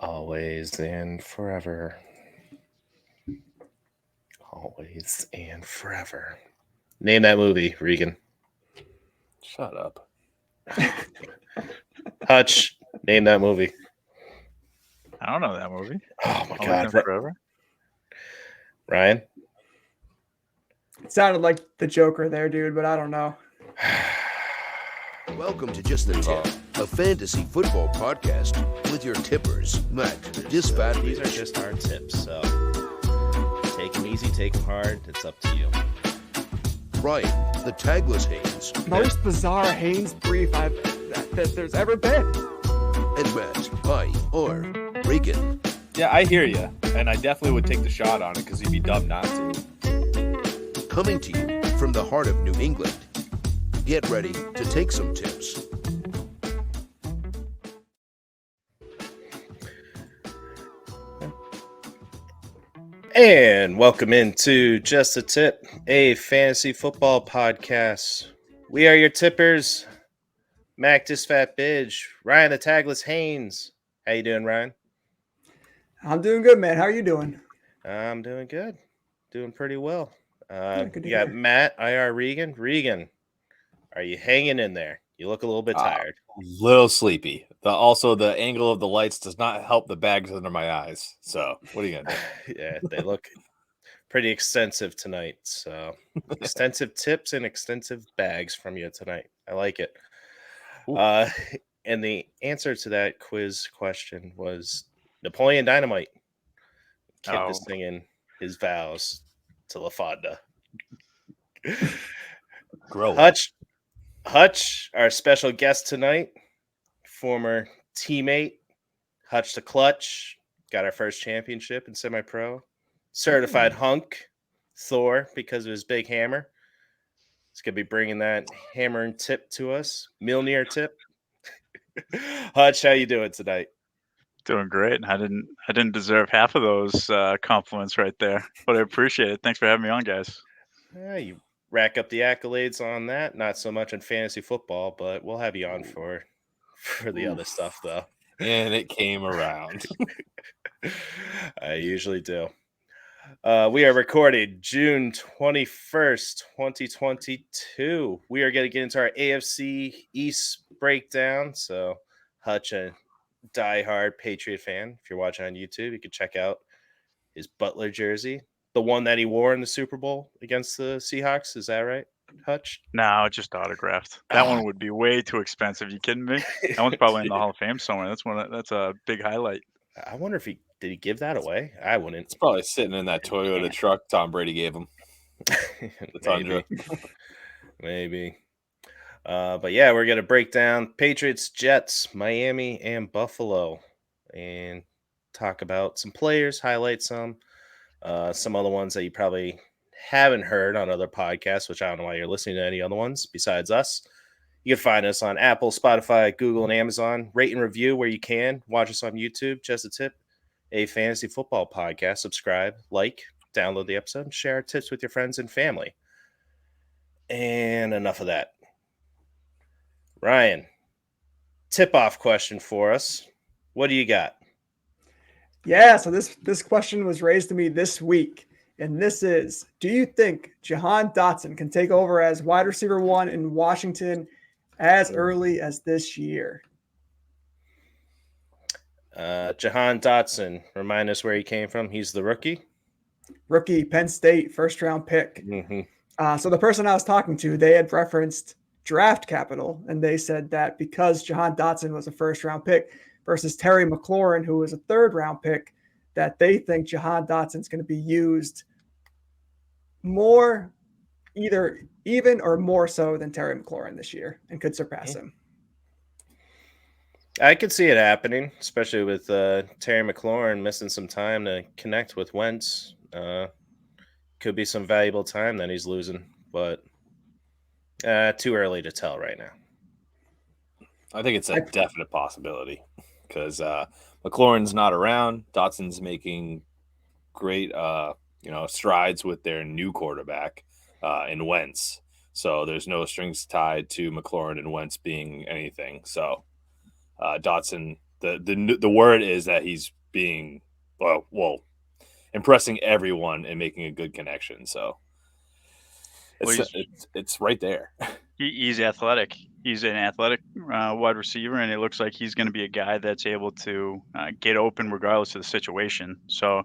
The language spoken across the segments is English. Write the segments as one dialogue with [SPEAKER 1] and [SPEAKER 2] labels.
[SPEAKER 1] Always and forever. Always and forever. Name that movie, Regan.
[SPEAKER 2] Shut up.
[SPEAKER 1] Hutch, name that movie.
[SPEAKER 3] I don't know that movie.
[SPEAKER 1] Oh my
[SPEAKER 3] Always
[SPEAKER 1] God.
[SPEAKER 3] and Forever.
[SPEAKER 1] Ryan?
[SPEAKER 4] It sounded like the Joker there, dude, but I don't know.
[SPEAKER 5] Welcome to Just the Tip, a fantasy football podcast with your tippers, Matt, Disfatt-Bidge.
[SPEAKER 1] These are just our tips, so take them easy, take them hard. It's up to you.
[SPEAKER 5] Ryan, the Tagless Haynes,
[SPEAKER 4] Most bizarre Haynes brief that there's ever been.
[SPEAKER 5] and Matt, I.R. Regan.
[SPEAKER 2] Yeah, I hear you, and I definitely would take the shot on it because you'd be dumb not to.
[SPEAKER 5] Coming to you from the heart of New England. Get ready to take some tips.
[SPEAKER 1] And welcome into Just a Tip, a fantasy football podcast. We are your tippers, Mac Disfatt-Bidge, Ryan the Tagless Haynes. How you doing, Ryan?
[SPEAKER 4] I'm doing good, man. How are you doing?
[SPEAKER 1] I'm doing good. Doing pretty well.
[SPEAKER 4] Good to
[SPEAKER 1] You got
[SPEAKER 4] hear.
[SPEAKER 1] Matt, IR Regan. Regan, are you hanging in there? You look a little bit tired.
[SPEAKER 2] Little sleepy. Also, the angle of the lights does not help the bags under my eyes. So, what are you gonna do?
[SPEAKER 1] Yeah, they look pretty extensive tonight. So, extensive tips and extensive bags from you tonight. I like it.
[SPEAKER 2] Ooh.
[SPEAKER 1] And the answer to that quiz question was Napoleon Dynamite. Kid is singing his vows to LaFonda.
[SPEAKER 2] Grow up.
[SPEAKER 1] Hutch, our special guest tonight, former teammate, Hutch the Clutch, got our first championship in semi-pro. Certified hunk, Thor, because of his big hammer. He's going to be bringing that hammer and tip to us. Mjolnir tip. Hutch, how you doing tonight?
[SPEAKER 3] Doing great. I didn't deserve half of those compliments right there, but I appreciate it. Thanks for having me on, guys.
[SPEAKER 1] You rack up the accolades on that. Not so much in fantasy football, but we'll have you on for the other stuff, though.
[SPEAKER 2] And it came around.
[SPEAKER 1] I usually do. We are recording June 21st, 2022. We are going to get into our AFC East breakdown. So, Hutch, a diehard Patriot fan, if you're watching on YouTube, you can check out his Butler jersey, the one that he wore in the Super Bowl against the Seahawks. Is that right, Hutch?
[SPEAKER 3] No, just autographed. That one would be way too expensive. You kidding me? That one's probably in the Hall of Fame somewhere. That's a big highlight.
[SPEAKER 1] I wonder if did he give that away? I wouldn't.
[SPEAKER 2] It's probably sitting in that Toyota truck Tom Brady gave him. The Tundra.
[SPEAKER 1] Maybe. But yeah, we're going to break down Patriots, Jets, Miami, and Buffalo and talk about some players, highlight some other ones that you probably haven't heard on other podcasts, which I don't know why you're listening to any other ones besides us. You can find us on Apple, Spotify, Google, and Amazon. Rate and review where you can. Watch us on YouTube. Just a Tip, a fantasy football podcast. Subscribe, like, download the episode, and share our tips with your friends and family. And enough of that. Ryan, tip-off question for us. What do you got?
[SPEAKER 4] Yeah, so this question was raised to me this week, and this is: do you think Jahan Dotson can take over as wide receiver 1 in Washington as early as this year?
[SPEAKER 1] Jahan Dotson, remind us where he came from. He's the rookie,
[SPEAKER 4] Penn State, first-round pick.
[SPEAKER 1] Mm-hmm.
[SPEAKER 4] So the person I was talking to, they had referenced draft capital, and they said that because Jahan Dotson was a first-round pick versus Terry McLaurin, who was a third-round pick, that they think Jahan Dotson's going to be used more, either even or more so than Terry McLaurin this year, and could surpass him.
[SPEAKER 1] I could see it happening, especially with Terry McLaurin missing some time to connect with Wentz. Could be some valuable time that he's losing, but too early to tell right now.
[SPEAKER 2] I think it's a definite possibility because McLaurin's not around. Dotson's making great, strides with their new quarterback in Wentz. So there's no strings tied to McLaurin and Wentz being anything. So Dotson the word is that he's being well impressing everyone and making a good connection. So it's right there.
[SPEAKER 3] He's athletic. He's an athletic wide receiver, and it looks like he's going to be a guy that's able to get open regardless of the situation. So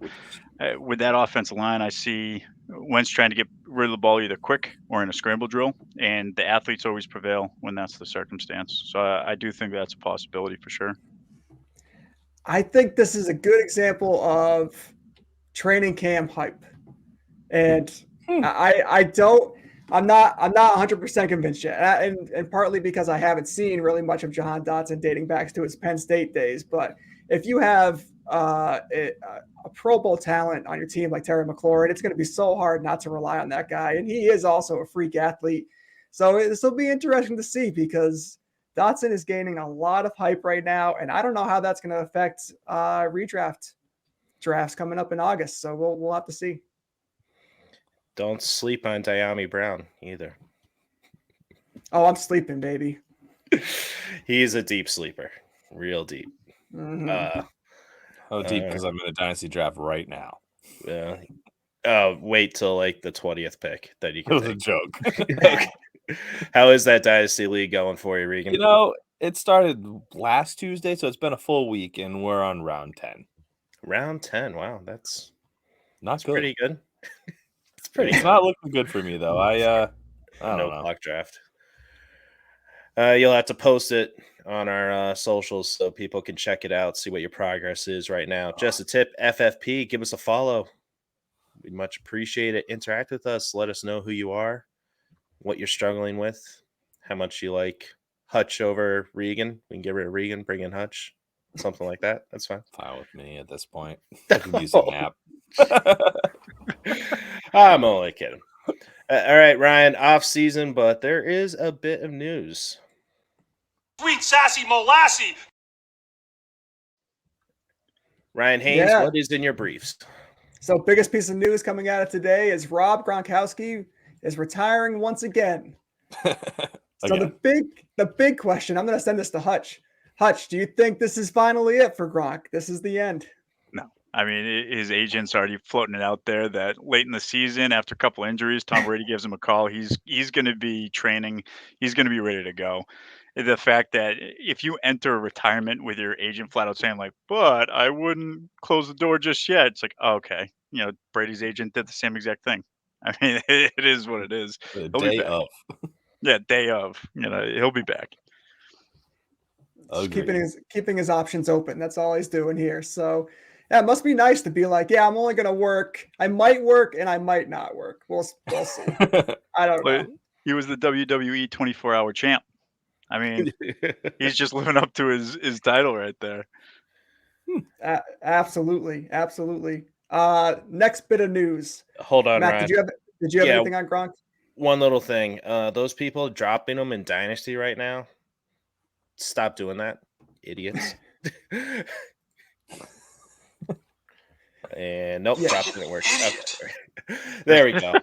[SPEAKER 3] with that offensive line, I see Wentz trying to get rid of the ball either quick or in a scramble drill, and the athletes always prevail when that's the circumstance. So I do think that's a possibility for sure.
[SPEAKER 4] I think this is a good example of training camp hype, and I'm not 100% convinced yet, and partly because I haven't seen really much of Jahan Dotson dating back to his Penn State days. But if you have a Pro Bowl talent on your team like Terry McLaurin, it's going to be so hard not to rely on that guy, and he is also a freak athlete. So this will be interesting to see because Dotson is gaining a lot of hype right now, and I don't know how that's going to affect redraft drafts coming up in August. So we'll have to see.
[SPEAKER 1] Don't sleep on Diami Brown either.
[SPEAKER 4] Oh, I'm sleeping, baby.
[SPEAKER 1] He's a deep sleeper, real deep.
[SPEAKER 4] Mm-hmm.
[SPEAKER 2] How deep? Because I'm in a dynasty draft right now.
[SPEAKER 1] Wait till like the 20th pick that you can.
[SPEAKER 2] It was a joke.
[SPEAKER 1] Okay. How is that dynasty league going for you, Regan?
[SPEAKER 2] It started last Tuesday, so it's been a full week, and we're on round 10.
[SPEAKER 1] Round 10. Wow, that's
[SPEAKER 2] not good.
[SPEAKER 1] Pretty good.
[SPEAKER 2] It's not looking good for me though. I don't know.
[SPEAKER 1] Block draft. You'll have to post it on our socials so people can check it out, see what your progress is right now. Just a tip, FFP, give us a follow. We'd much appreciate it. Interact with us. Let us know who you are, what you're struggling with, how much you like Hutch over Regan. We can get rid of Regan, bring in Hutch, something like that. That's fine.
[SPEAKER 2] Fine with me at this point. I can use a nap.
[SPEAKER 1] I'm only kidding. All right, Ryan, off season, but there is a bit of news.
[SPEAKER 6] Sweet sassy molassy.
[SPEAKER 1] Ryan Haynes, what is in your briefs?
[SPEAKER 4] So biggest piece of news coming out of today is Rob Gronkowski is retiring once again. So the big question, I'm going to send this to Hutch. Hutch, do you think this is finally it for Gronk? This is the end?
[SPEAKER 3] No. I mean, his agent's already floating it out there that late in the season, after a couple injuries, Tom Brady gives him a call. He's going to be training. He's going to be ready to go. The fact that if you enter retirement with your agent flat out saying like, but I wouldn't close the door just yet. It's like, oh, okay. Brady's agent did the same exact thing. I mean, it is what it is.
[SPEAKER 2] The day of.
[SPEAKER 3] Yeah, day of. He'll be back.
[SPEAKER 4] Keeping his options open. That's all he's doing here. So yeah, it must be nice to be like, yeah, I'm only going to work. I might work and I might not work. We'll see. I don't know.
[SPEAKER 3] He was the WWE 24-hour champ. I mean, he's just living up to his title right there.
[SPEAKER 4] Absolutely. Next bit of news.
[SPEAKER 1] Hold on,
[SPEAKER 4] Matt,
[SPEAKER 1] Ryan.
[SPEAKER 4] did you have anything on Gronk?
[SPEAKER 1] One little thing. Those people dropping them in Dynasty right now, stop doing that, idiots. And nope, drop didn't work. Okay. There we go.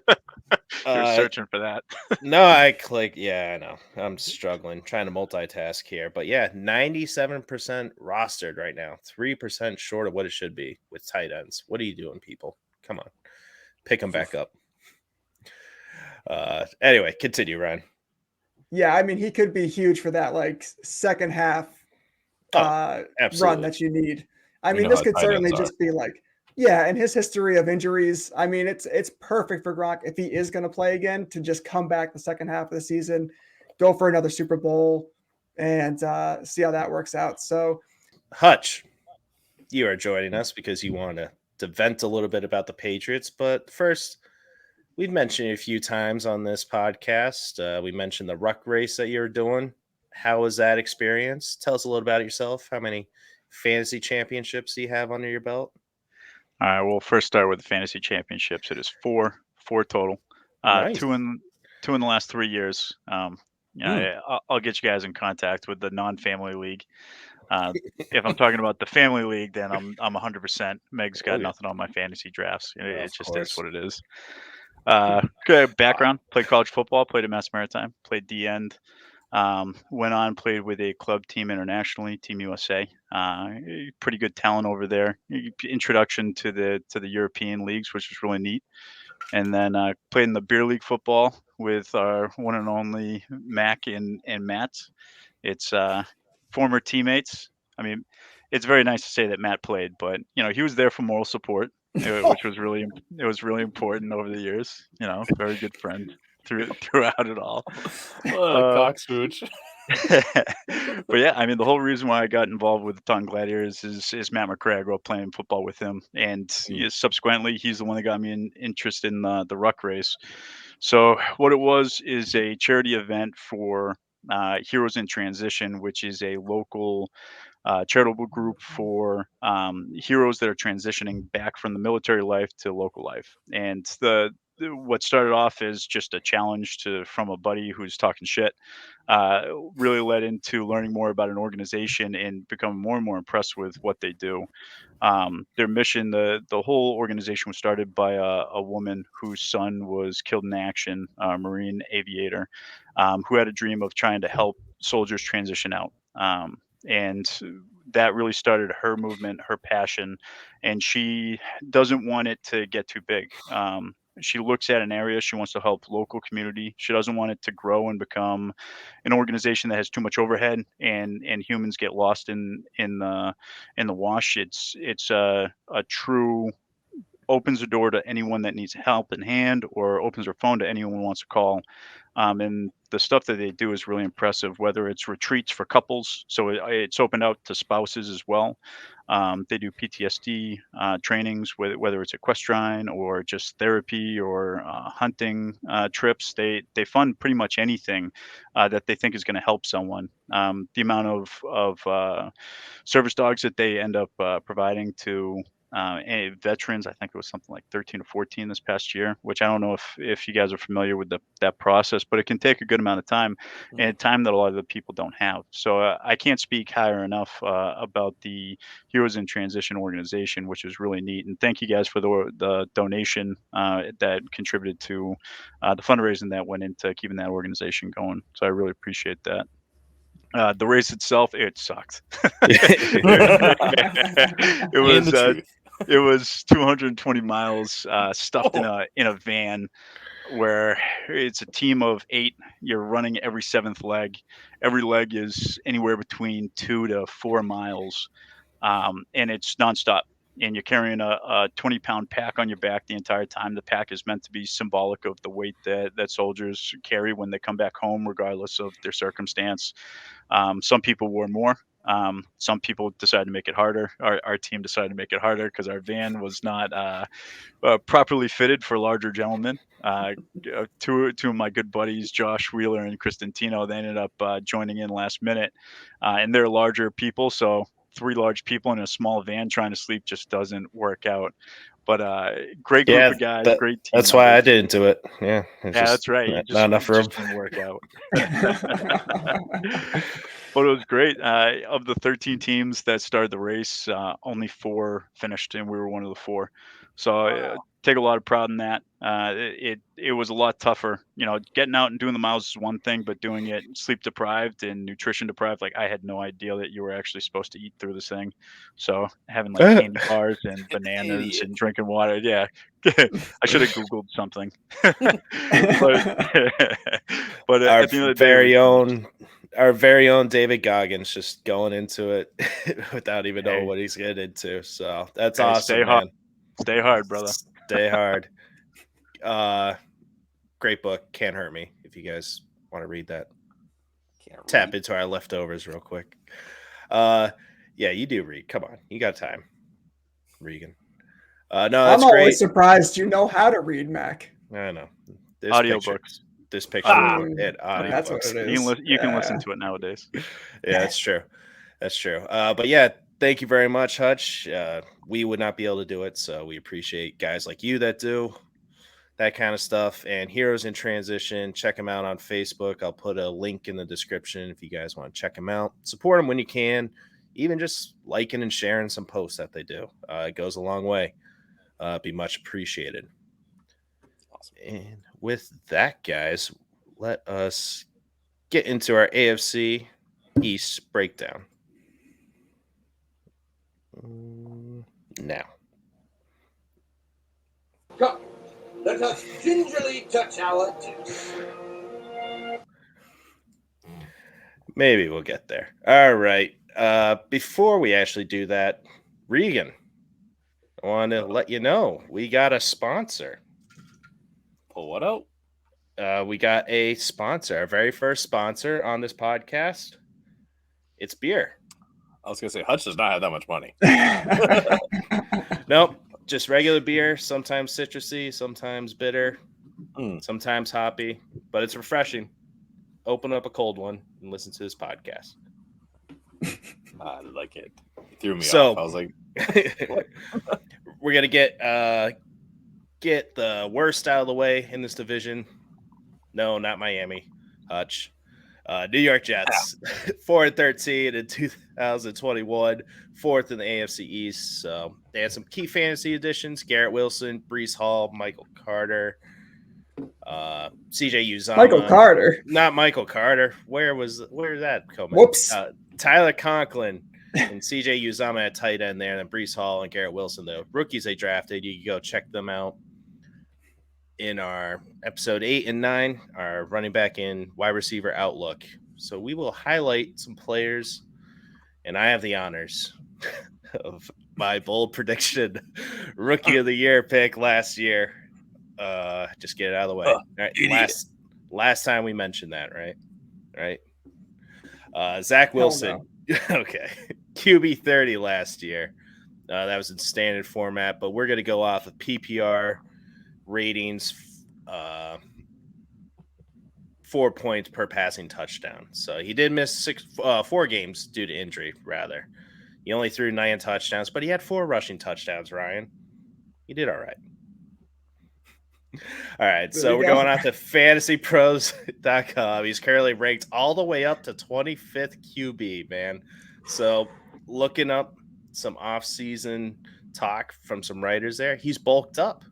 [SPEAKER 3] You're searching for that.
[SPEAKER 1] No, I clicked. Yeah, I know. I'm struggling trying to multitask here. But yeah, 97% rostered right now. 3% short of what it should be with tight ends. What are you doing, people? Come on. Pick them back up. Anyway, continue, Ryan.
[SPEAKER 4] Yeah, I mean, he could be huge for that like second half run that you need. I mean, this could certainly just be like, yeah, and his history of injuries. I mean, it's perfect for Gronk if he is going to play again to just come back the second half of the season, go for another Super Bowl, and see how that works out. So,
[SPEAKER 1] Hutch, you are joining us because you want to vent a little bit about the Patriots. But first, we've mentioned it a few times on this podcast. We mentioned the ruck race that you're doing. How was that experience? Tell us a little about yourself. How many fantasy championships do you have under your belt?
[SPEAKER 3] All right. Well, first start with the fantasy championships. It is four total.
[SPEAKER 1] Nice.
[SPEAKER 3] Two in the last 3 years. I'll get you guys in contact with the non-family league. If I'm talking about the family league, then I'm 100%. Meg's got nothing on my fantasy drafts. It just is what it is. Good background. Played college football. Played at Mass Maritime. Played D end. Went on, played with a club team internationally, Team USA. Pretty good talent over there. Introduction to the European leagues, which was really neat. And then played in the beer league football with our one and only Mac and Matt. It's former teammates. I mean, it's very nice to say that Matt played, but he was there for moral support, which was really important over the years. Very good friend throughout it all.
[SPEAKER 2] What a cock smooch.
[SPEAKER 3] But yeah, I mean, the whole reason why I got involved with the Taunton Gladiators is Matt McCray. I grew up playing football with him, and subsequently, he's the one that got me interested in the ruck race. So what it was is a charity event for Heroes in Transition, which is a local charitable group for heroes that are transitioning back from the military life to local life. And what started off as just a challenge from a buddy who's talking shit really led into learning more about an organization and becoming more and more impressed with what they do. Their mission, the whole organization was started by a woman whose son was killed in action, a Marine aviator, who had a dream of trying to help soldiers transition out. And that really started her movement, her passion, and she doesn't want it to get too big. She looks at an area, she wants to help local community. She doesn't want it to grow and become an organization that has too much overhead and humans get lost in the wash. It's a true opens the door to anyone that needs help in hand, or opens their phone to anyone who wants to call. And the stuff that they do is really impressive, whether it's retreats for couples. So it's opened out to spouses as well. They do PTSD trainings, whether it's equestrian or just therapy or hunting trips. They fund pretty much anything that they think is going to help someone. The amount of service dogs that they end up providing to veterans, I think it was something like 13 to 14 this past year, which I don't know if you guys are familiar with that process, but it can take a good amount of time and time that a lot of the people don't have. So I can't speak higher enough about the Heroes in Transition organization, which is really neat. And thank you guys for the donation that contributed to the fundraising that went into keeping that organization going. So I really appreciate that. The race itself, it sucked. It was 220 miles stuffed in a van, where it's a team of 8. You're running every 7th leg. Every leg is anywhere between 2 to 4 miles, and it's nonstop. And you're carrying a 20-pound pack on your back the entire time. The pack is meant to be symbolic of the weight that soldiers carry when they come back home, regardless of their circumstance. Some people wore more. Some people decided to make it harder. Our team decided to make it harder because our van was not properly fitted for larger gentlemen. Two of my good buddies, Josh Wheeler and Kristen Tino, they ended up joining in last minute, and they're larger people, so 3 large people in a small van trying to sleep just doesn't work out. But great group of guys, great team.
[SPEAKER 1] That's why I didn't do it. Yeah,
[SPEAKER 3] that's right.
[SPEAKER 1] Not enough room.
[SPEAKER 3] Just didn't work out. But it was great. Of the 13 teams that started the race, only 4 finished, and we were one of the 4. So take a lot of pride in that. It was a lot tougher. Getting out and doing the miles is one thing, but doing it sleep deprived and nutrition deprived, like I had no idea that you were actually supposed to eat through this thing. So having like candy bars and bananas and drinking water, yeah. I should have Googled something. but
[SPEAKER 1] our
[SPEAKER 3] at the end of the day,
[SPEAKER 1] our very own David Goggins just going into it without even knowing what he's getting into. So that's awesome, man.
[SPEAKER 3] Stay hard, brother.
[SPEAKER 1] Stay hard. Great book. Can't Hurt Me. If you guys want to read that, tap into our leftovers real quick. Yeah, you do read. Come on, you got time, Regan. No, that's
[SPEAKER 4] I'm
[SPEAKER 1] great.
[SPEAKER 4] always surprised you know how to read, Mac.
[SPEAKER 1] I know.
[SPEAKER 3] Audiobooks.
[SPEAKER 1] This picture.
[SPEAKER 4] That's what it is.
[SPEAKER 3] You can listen to it nowadays.
[SPEAKER 1] Yeah, that's true. That's true. But yeah, thank you very much, Hutch. We would not be able to do it, so we appreciate guys like you that do that kind of stuff. And Heroes in Transition, check them out on Facebook. I'll put a link in the description if you guys want to check them out. Support them when you can. Even just liking and sharing some posts that they do. It goes a long way. Be much appreciated. Awesome. And with that, guys, let us get into our AFC East breakdown. Now.
[SPEAKER 7] Come, let us gingerly touch our tips.
[SPEAKER 1] Maybe we'll get there. All right. Before we actually do that, Regan, I want to let you know we got a sponsor.
[SPEAKER 2] Pull what out?
[SPEAKER 1] We got a sponsor, our very first sponsor on this podcast. It's beer.
[SPEAKER 2] I was gonna say Hutch does not have that much money.
[SPEAKER 1] Nope, just regular beer. Sometimes citrusy, sometimes bitter, sometimes hoppy, but it's refreshing. Open up a cold one and listen to this podcast.
[SPEAKER 2] I like it. It threw me off. I was like,
[SPEAKER 1] we're gonna get the worst out of the way in this division. No, not Miami. Hutch. New York Jets, 4-13 in 2021, fourth in the AFC East. So they had some key fantasy additions: Garrett Wilson, Breece Hall, Michael Carter, CJ Uzomah.
[SPEAKER 4] Michael Carter,
[SPEAKER 1] not Michael Carter. Where is that coming?
[SPEAKER 4] Whoops.
[SPEAKER 1] Tyler Conklin and CJ Uzomah at tight end there, and then Breece Hall and Garrett Wilson, the rookies they drafted. You can go check them out in our episode 8 and 9, our running back and wide receiver outlook. So we will highlight some players, and I have the honors of my bold prediction rookie of the year pick last year. Just get it out of the way. All right, last time we mentioned that, right? Zach Wilson. No. Okay. QB 30 last year. That was in standard format, but we're going to go off of PPR ratings, 4 points per passing touchdown. So he did miss 4 games due to injury, rather. He only threw 9 touchdowns, but he had 4 rushing touchdowns, Ryan. He did all right. All right, so we're going out to fantasypros.com. He's currently ranked all the way up to 25th QB, man. So looking up some off-season talk from some writers there, he's bulked up.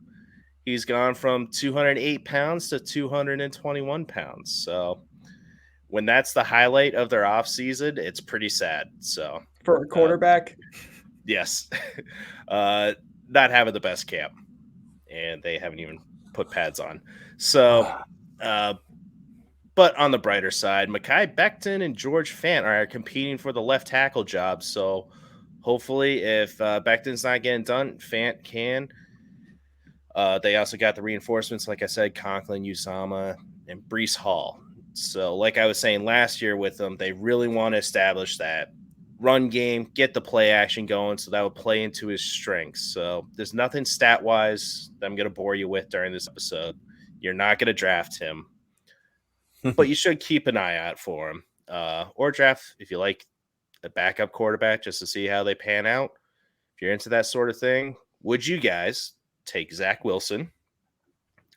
[SPEAKER 1] He's gone from 208 pounds to 221 pounds. So when that's the highlight of their offseason, it's pretty sad. So
[SPEAKER 4] for a quarterback,
[SPEAKER 1] yes, not having the best camp, and they haven't even put pads on. So, but on the brighter side, Mekhi Becton and George Fant are competing for the left tackle job. So hopefully, if Becton's not getting done, Fant can. They also got the reinforcements, like I said, Conklin, Uzomah, and Breece Hall. So like I was saying last year with them, they really want to establish that run game, get the play action going, so that would play into his strengths. So there's nothing stat-wise that I'm going to bore you with during this episode. You're not going to draft him, but you should keep an eye out for him. Or draft, if you like, a backup quarterback just to see how they pan out. If you're into that sort of thing, would you guys take Zach Wilson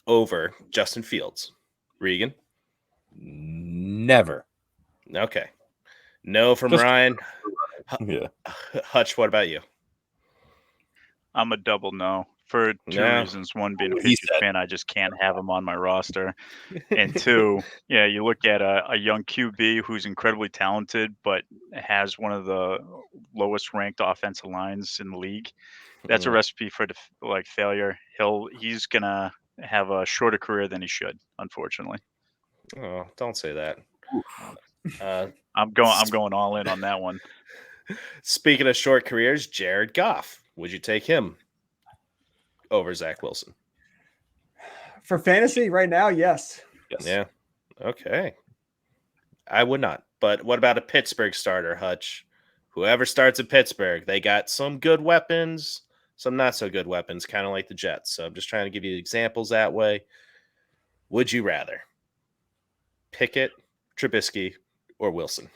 [SPEAKER 1] over Justin Fields? Regan?
[SPEAKER 2] Never.
[SPEAKER 1] Okay. No from Ryan.
[SPEAKER 2] Yeah.
[SPEAKER 1] Hutch, what about you?
[SPEAKER 3] I'm a double no for 2 reasons. One being a Patriots fan, I just can't have him on my roster. And 2, yeah, you look at a young QB who's incredibly talented, but has one of the lowest ranked offensive lines in the league. That's a recipe for failure. He's gonna have a shorter career than he should, unfortunately.
[SPEAKER 1] Oh, don't say that.
[SPEAKER 3] I'm going all in on that one.
[SPEAKER 1] Speaking of short careers, Jared Goff. Would you take him over Zach Wilson?
[SPEAKER 4] For fantasy right now, yes.
[SPEAKER 1] Yeah. Okay. I would not. But what about a Pittsburgh starter, Hutch? Whoever starts at Pittsburgh, they got some good weapons, some not so good weapons, kind of like the Jets. So I'm just trying to give you examples that way. Would you rather Pickett, Trubisky, or Wilson?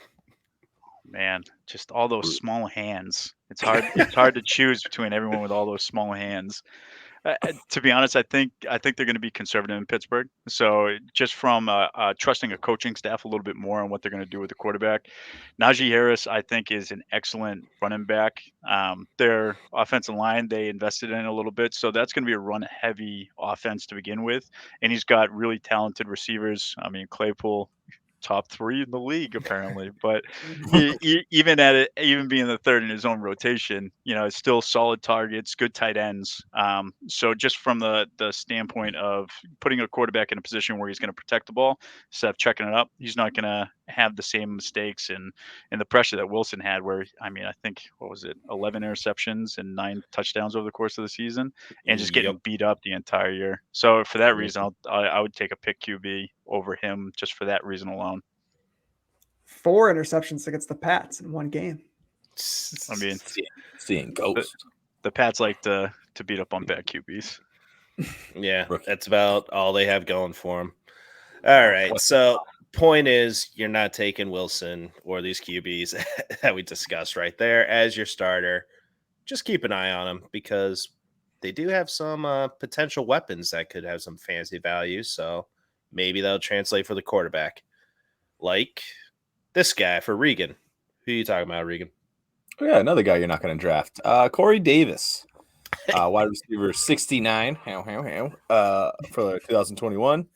[SPEAKER 3] Man, just all those small hands. It's hard to choose between everyone with all those small hands. To be honest, I think they're going to be conservative in Pittsburgh. So just from trusting a coaching staff a little bit more on what they're going to do with the quarterback, Najee Harris, I think, is an excellent running back. Their offensive line, they invested in a little bit. So that's going to be a run-heavy offense to begin with. And he's got really talented receivers. I mean, Claypool, top 3 in the league apparently. But even even being the third in his own rotation, it's still solid targets, good tight ends. So just from the standpoint of putting a quarterback in a position where he's going to protect the ball instead of checking it up, he's not going to have the same mistakes and the pressure that Wilson had, where I think, what was it, 11 interceptions and 9 touchdowns over the course of the season, and just getting beat up the entire year. So for that reason, I would take a pick QB over him just for that reason alone.
[SPEAKER 4] 4 interceptions against the Pats in one game.
[SPEAKER 3] I mean,
[SPEAKER 2] seeing ghosts.
[SPEAKER 3] The Pats like to beat up on bad QBs.
[SPEAKER 1] Yeah, that's about all they have going for them. All right, so point is, you're not taking Wilson or these QBs that we discussed right there as your starter. Just keep an eye on them because they do have some potential weapons that could have some fantasy value. So maybe that'll translate for the quarterback. Like this guy for Regan. Who are you talking about, Regan?
[SPEAKER 2] Oh, yeah, another guy you're not going to draft. Corey Davis, wide receiver 69 for 2021.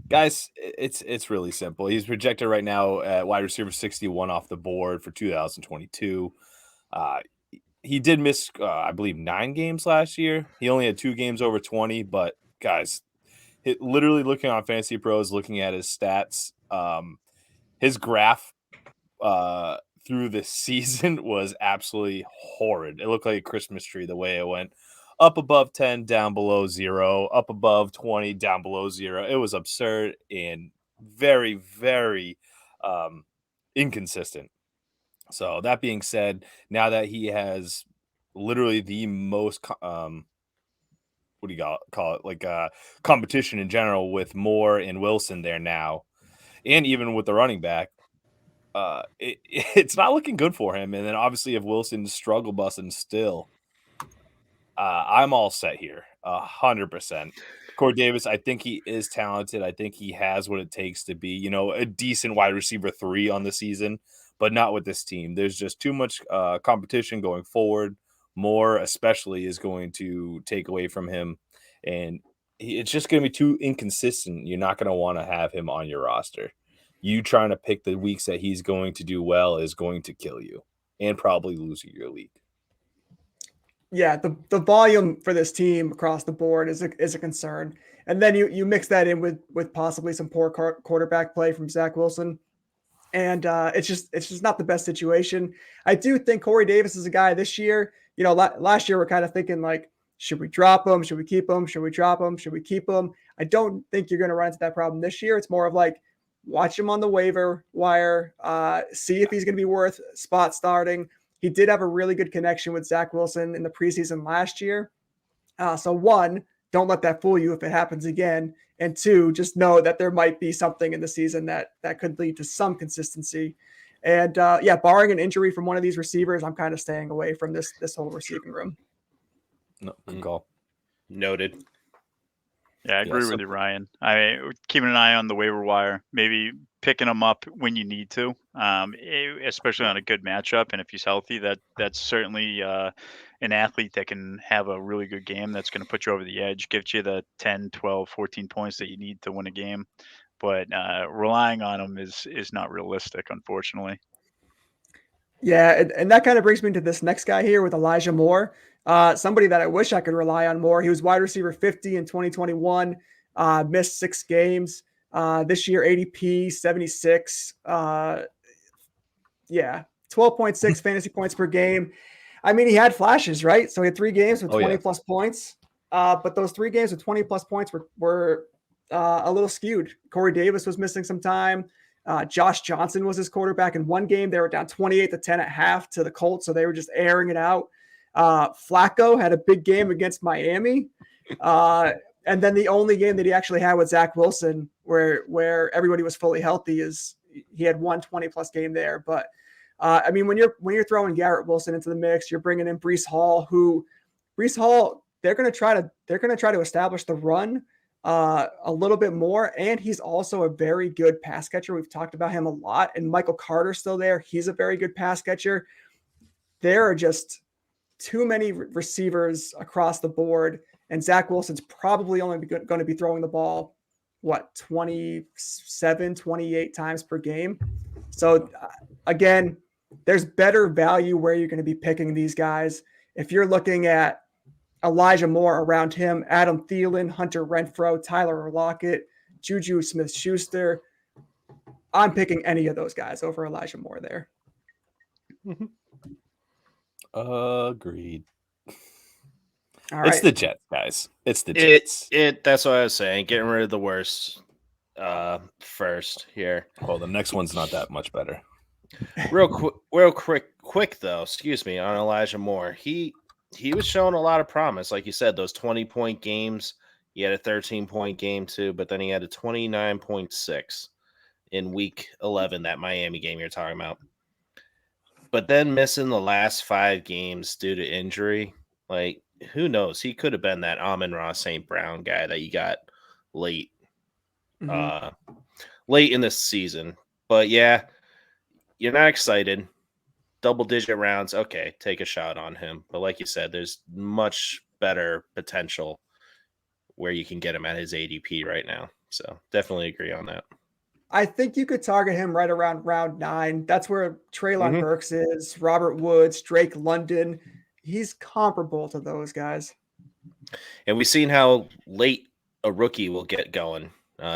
[SPEAKER 2] Guys, it's really simple. He's projected right now at wide receiver 61 off the board for 2022. He did miss, I believe, 9 games last year. He only had 2 games over 20. But, guys, literally looking on Fantasy Pros, looking at his stats, his graph through this season was absolutely horrid. It looked like a Christmas tree the way it went. Up above 10, down below 0. Up above 20, down below 0. It was absurd and very, very inconsistent. So that being said, now that he has literally the most, what do you call it? Like competition in general with Moore and Wilson there now, and even with the running back, it's not looking good for him. And then obviously if Wilson's struggle busting still, I'm all set here, 100%. Corey Davis, I think he is talented. I think he has what it takes to be, a decent wide receiver 3 on the season, but not with this team. There's just too much competition going forward. Moore especially is going to take away from him, and it's just going to be too inconsistent. You're not going to want to have him on your roster. You trying to pick the weeks that he's going to do well is going to kill you and probably lose your league.
[SPEAKER 4] Yeah, the volume for this team across the board is a concern. And then you mix that in with possibly some poor quarterback play from Zach Wilson. And it's just not the best situation. I do think Corey Davis is a guy this year. Last year we're kind of thinking like, should we drop him? Should we keep him? Should we drop him? Should we keep him? I don't think you're going to run into that problem this year. It's more of like, watch him on the waiver wire, see if he's going to be worth spot starting. He did have a really good connection with Zach Wilson in the preseason last year. So 1, don't let that fool you if it happens again. And 2, just know that there might be something in the season that could lead to some consistency. And barring an injury from one of these receivers, I'm kind of staying away from this whole receiving room.
[SPEAKER 2] No, good call.
[SPEAKER 1] Noted.
[SPEAKER 3] Yeah, I agree with you, Ryan. Keeping an eye on the waiver wire, maybe picking him up when you need to, especially on a good matchup. And if he's healthy, that's certainly an athlete that can have a really good game that's going to put you over the edge, gives you the 10, 12, 14 points that you need to win a game. But relying on him is not realistic, unfortunately.
[SPEAKER 4] Yeah, and that kind of brings me to this next guy here with Elijah Moore. Somebody that I wish I could rely on more. He was wide receiver 50 in 2021, missed 6 games. This year, ADP 76. 12.6 fantasy points per game. I mean, he had flashes, right? So he had 3 games with 20 plus points. But those 3 games with 20 plus points were a little skewed. Corey Davis was missing some time. Josh Johnson was his quarterback in one game. They were down 28-10 at half to the Colts, so they were just airing it out. Flacco had a big game against Miami. And then the only game that he actually had with Zach Wilson where everybody was fully healthy is he had 1 20-plus game there. But I mean, when you're throwing Garrett Wilson into the mix, you're bringing in Breece Hall, they're going to try to establish the run a little bit more. And he's also a very good pass catcher. We've talked about him a lot. And Michael Carter's still there. He's a very good pass catcher. There are just too many receivers across the board. And Zach Wilson's probably only going to be throwing the ball 27, 28 times per game. So again, there's better value where you're going to be picking these guys. If you're looking at Elijah Moore around him, Adam Thielen, Hunter Renfrow, Tyler Lockett, Juju Smith-Schuster, I'm picking any of those guys over Elijah Moore there.
[SPEAKER 2] Agreed.
[SPEAKER 4] All right.
[SPEAKER 2] It's the Jets, guys. It's the Jets.
[SPEAKER 1] That's what I was saying. Getting rid of the worst first here.
[SPEAKER 2] Well, the next one's not that much better.
[SPEAKER 1] Real quick though. Excuse me, on Elijah Moore. He was showing a lot of promise, like you said. Those 20-point games. He had a 13-point game too, but then he had a 29.6 in Week 11. That Miami game you're talking about. But then missing the last 5 games due to injury, like who knows? He could have been that Amon-Ra St. Brown guy that you got late in this season. But yeah, you're not excited. Double-digit rounds, okay, take a shot on him. But like you said, there's much better potential where you can get him at his ADP right now. So definitely agree on that.
[SPEAKER 4] I think you could target him right around round 9. That's where Treylon Burks is, Robert Woods, Drake London. He's comparable to those guys.
[SPEAKER 1] And we've seen how late a rookie will get going.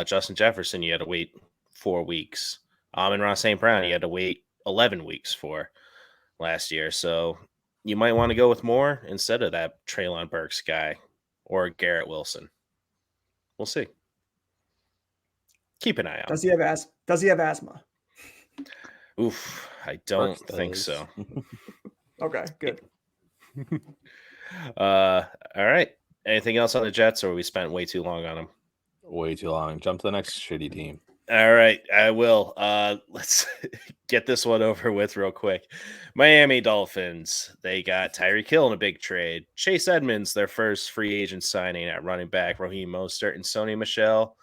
[SPEAKER 1] Justin Jefferson, you had to wait 4 weeks. Amon-Ra St. Brown, you had to wait 11 weeks for last year. So you might want to go with Moore instead of that Treylon Burks guy or Garrett Wilson. We'll see. Keep an eye out.
[SPEAKER 4] Does he have asthma?
[SPEAKER 1] Oof, I don't think so.
[SPEAKER 4] Okay, good.
[SPEAKER 1] All right. Anything else on the Jets, or we spent way too long on them?
[SPEAKER 2] Way too long. Jump to the next shitty team.
[SPEAKER 1] All right, I will. Let's get this one over with real quick. Miami Dolphins. They got Tyreek Hill in a big trade. Chase Edmonds, their first free agent signing at running back. Raheem Mostert and Sony Michel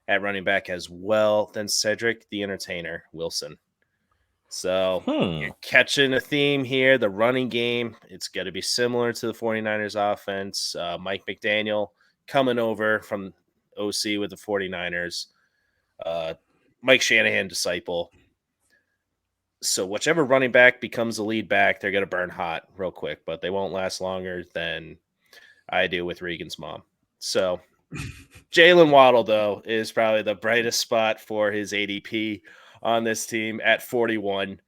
[SPEAKER 1] at running back as well. Then Cedric the Entertainer Wilson. So you're catching a theme here. The running game, it's going to be similar to the 49ers offense. Mike McDaniel coming over from OC with the 49ers. Mike Shanahan disciple. So whichever running back becomes the lead back, they're going to burn hot real quick, but they won't last longer than I do with Regan's mom. So Jalen Waddle, though, is probably the brightest spot for his ADP on this team at 41.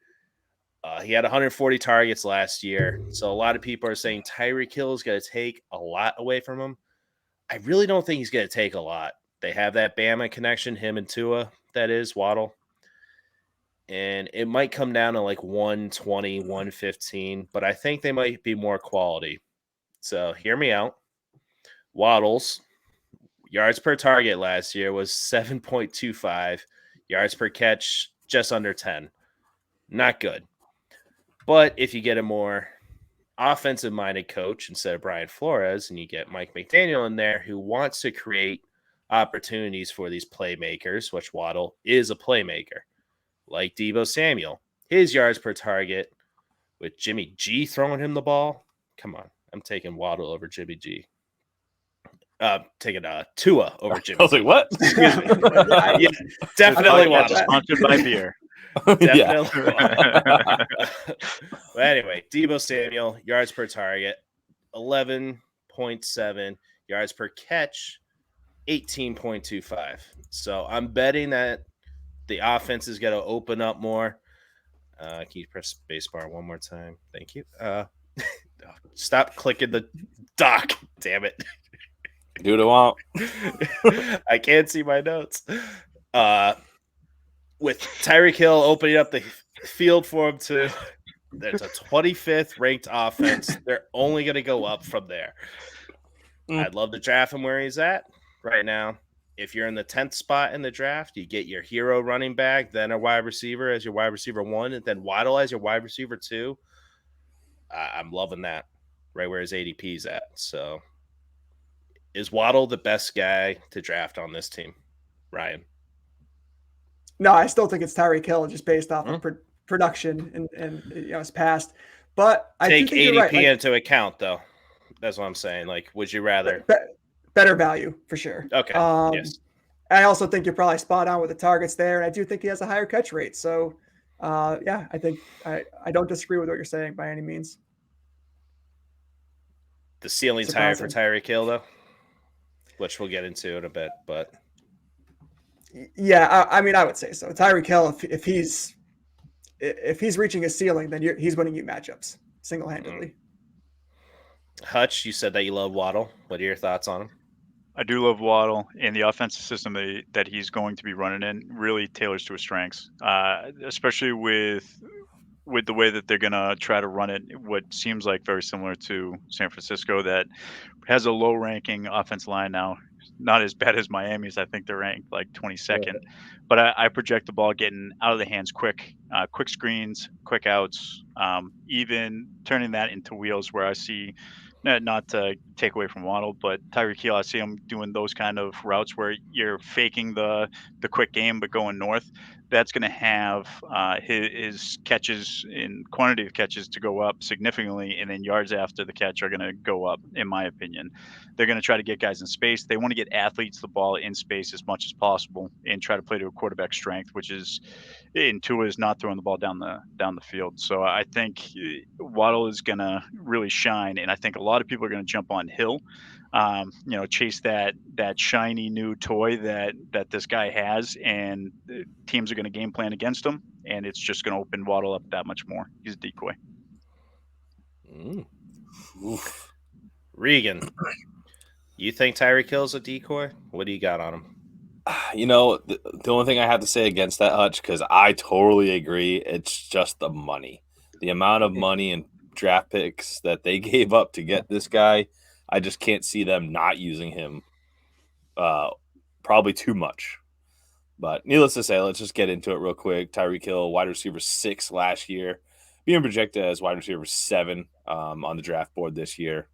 [SPEAKER 1] He had 140 targets last year. So a lot of people are saying Tyreek Hill is going to take a lot away from him. I really don't think he's going to take a lot. They have that Bama connection, him and Tua, that is, Waddle. And it might come down to like 120, 115, but I think they might be more quality. So hear me out. Waddle's yards per target last year was 7.25. Yards per catch, just under 10. Not good. But if you get a more offensive-minded coach instead of Brian Flores, and you get Mike McDaniel in there who wants to create opportunities for these playmakers, which Waddle is a playmaker, like Deebo Samuel. His yards per target with Jimmy G throwing him the ball. Come on. I'm taking Waddle over Jimmy G. Taking Tua over Jimmy.
[SPEAKER 2] I was like, what?
[SPEAKER 1] Excuse me. Yeah, definitely Waddle.
[SPEAKER 3] Sponsored by beer.
[SPEAKER 1] Definitely Waddle. But anyway, Deebo Samuel, yards per target, 11.7. Yards per catch, 18.25. So I'm betting that the offense is going to open up more. Can you press spacebar one more time? Thank you. Stop clicking the dock. Damn it.
[SPEAKER 2] Do what I want.
[SPEAKER 1] I can't see my notes. With Tyreek Hill opening up the field for him to, there's a 25th ranked offense. They're only going to go up from there. I'd love to draft him where he's at right now. If you're in the 10th spot in the draft, you get your hero running back, then a wide receiver as your wide receiver 1, and then Waddle as your wide receiver 2. I'm loving that right where his ADP is at. So is Waddle the best guy to draft on this team, Ryan?
[SPEAKER 4] No, I still think it's Tyreek Hill just based off of production and his past. But I
[SPEAKER 1] take
[SPEAKER 4] think
[SPEAKER 1] ADP
[SPEAKER 4] right.
[SPEAKER 1] into account, though. That's what I'm saying. Like, would you rather
[SPEAKER 4] better value for sure?
[SPEAKER 1] Okay. Yes.
[SPEAKER 4] I also think you're probably spot on with the targets there, and I do think he has a higher catch rate. So, yeah, I think I don't disagree with what you're saying by any means.
[SPEAKER 1] The ceiling's higher for Tyreek Hill, though, which we'll get into in a bit. But
[SPEAKER 4] yeah, I mean, I would say so. Tyreek Hill, if he's reaching his ceiling, then he's winning you matchups single-handedly.
[SPEAKER 1] Hutch, you said that you love Waddle. What are your thoughts on him?
[SPEAKER 3] I do love Waddle, and the offensive system that he's going to be running in really tailors to his strengths, especially with the way that they're going to try to run it, what seems like very similar to San Francisco, that has a low-ranking offensive line now. Not as bad as Miami's. I think they're ranked like 22nd. Yeah. But I project the ball getting out of the hands quick screens, quick outs, even turning that into wheels where I see, not to take away from Waddle, but Tyreek Hill, I see him doing those kind of routes where you're faking the quick game but going north. That's going to have his catches in quantity of catches to go up significantly, and then yards after the catch are going to go up, in my opinion. They're going to try to get guys in space. They want to get athletes the ball in space as much as possible and try to play to a quarterback strength, which is in Tua is not throwing the ball down the field. So I think Waddle is going to really shine, and I think a lot of people are going to jump on Hill. Chase that shiny new toy that this guy has, and teams are going to game plan against him, and it's just going to open Waddle up that much more. He's a decoy.
[SPEAKER 1] Regan, you think Tyreek Hill's a decoy? What do you got on him?
[SPEAKER 2] The only thing I have to say against that, Hutch, because I totally agree, it's just the money. The amount of money and draft picks that they gave up to get this guy, I just can't see them not using him probably too much. But needless to say, let's just get into it real quick. Tyreek Hill, wide receiver 6 last year, being projected as wide receiver 7 on the draft board this year.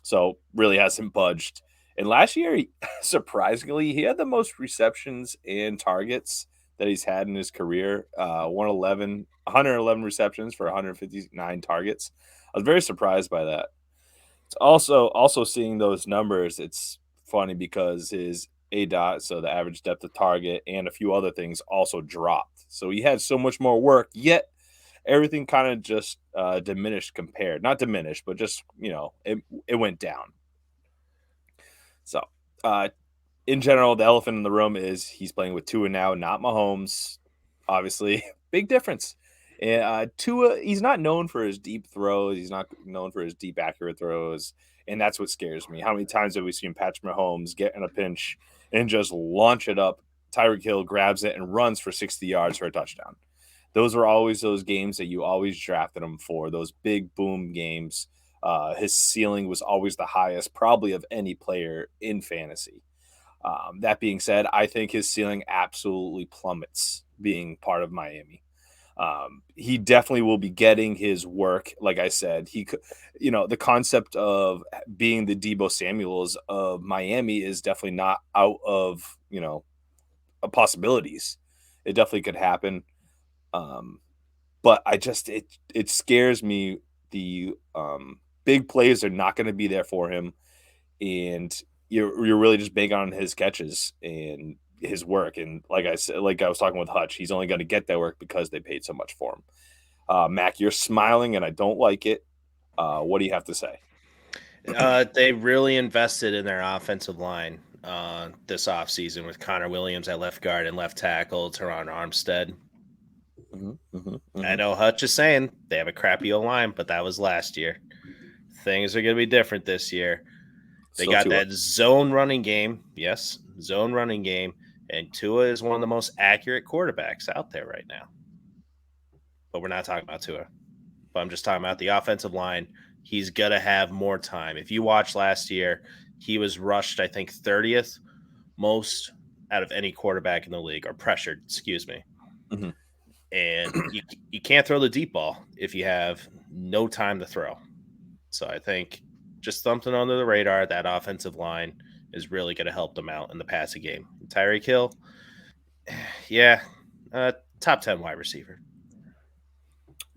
[SPEAKER 2] So really hasn't budged. And last year, surprisingly, he had the most receptions and targets that he's had in his career. 111 receptions for 159 targets. I was very surprised by that. It's also seeing those numbers, it's funny because his ADOT, so the average depth of target, and a few other things also dropped. So he had so much more work, yet everything kind of just diminished compared. Not diminished, but just, it went down. So, in general, the elephant in the room is he's playing with Tua now, not Mahomes. Obviously, big difference. And Tua, he's not known for his deep throws. He's not known for his deep, accurate throws. And that's what scares me. How many times have we seen Patrick Mahomes get in a pinch and just launch it up? Tyreek Hill grabs it and runs for 60 yards for a touchdown. Those were always those games that you always drafted him for, those big boom games. His ceiling was always the highest, probably of any player in fantasy. That being said, I think his ceiling absolutely plummets being part of Miami. He definitely will be getting his work. Like I said, he could, the concept of being the Deebo Samuels of Miami is definitely not out of, possibilities. It definitely could happen. But it scares me. The big plays are not going to be there for him. And you're really just big on his catches and his work. And like I said, like I was talking with Hutch, he's only going to get that work because they paid so much for him. Mac, you're smiling and I don't like it. What do you have to say?
[SPEAKER 1] They really invested in their offensive line this offseason with Connor Williams at left guard and left tackle, Teron Armstead. I know Hutch is saying they have a crappy O-line, but that was last year. Things are going to be different this year. They got that zone running game. Yes, zone running game. And Tua is one of the most accurate quarterbacks out there right now. But we're not talking about Tua. But I'm just talking about the offensive line. He's going to have more time. If you watched last year, he was rushed, I think, 30th most out of any quarterback in the league, or pressured, excuse me.
[SPEAKER 2] Mm-hmm.
[SPEAKER 1] And you can't throw the deep ball if you have no time to throw. So I think just something under the radar, that offensive line is really going to help them out in the passing game. Tyreek Hill, top 10 wide receiver.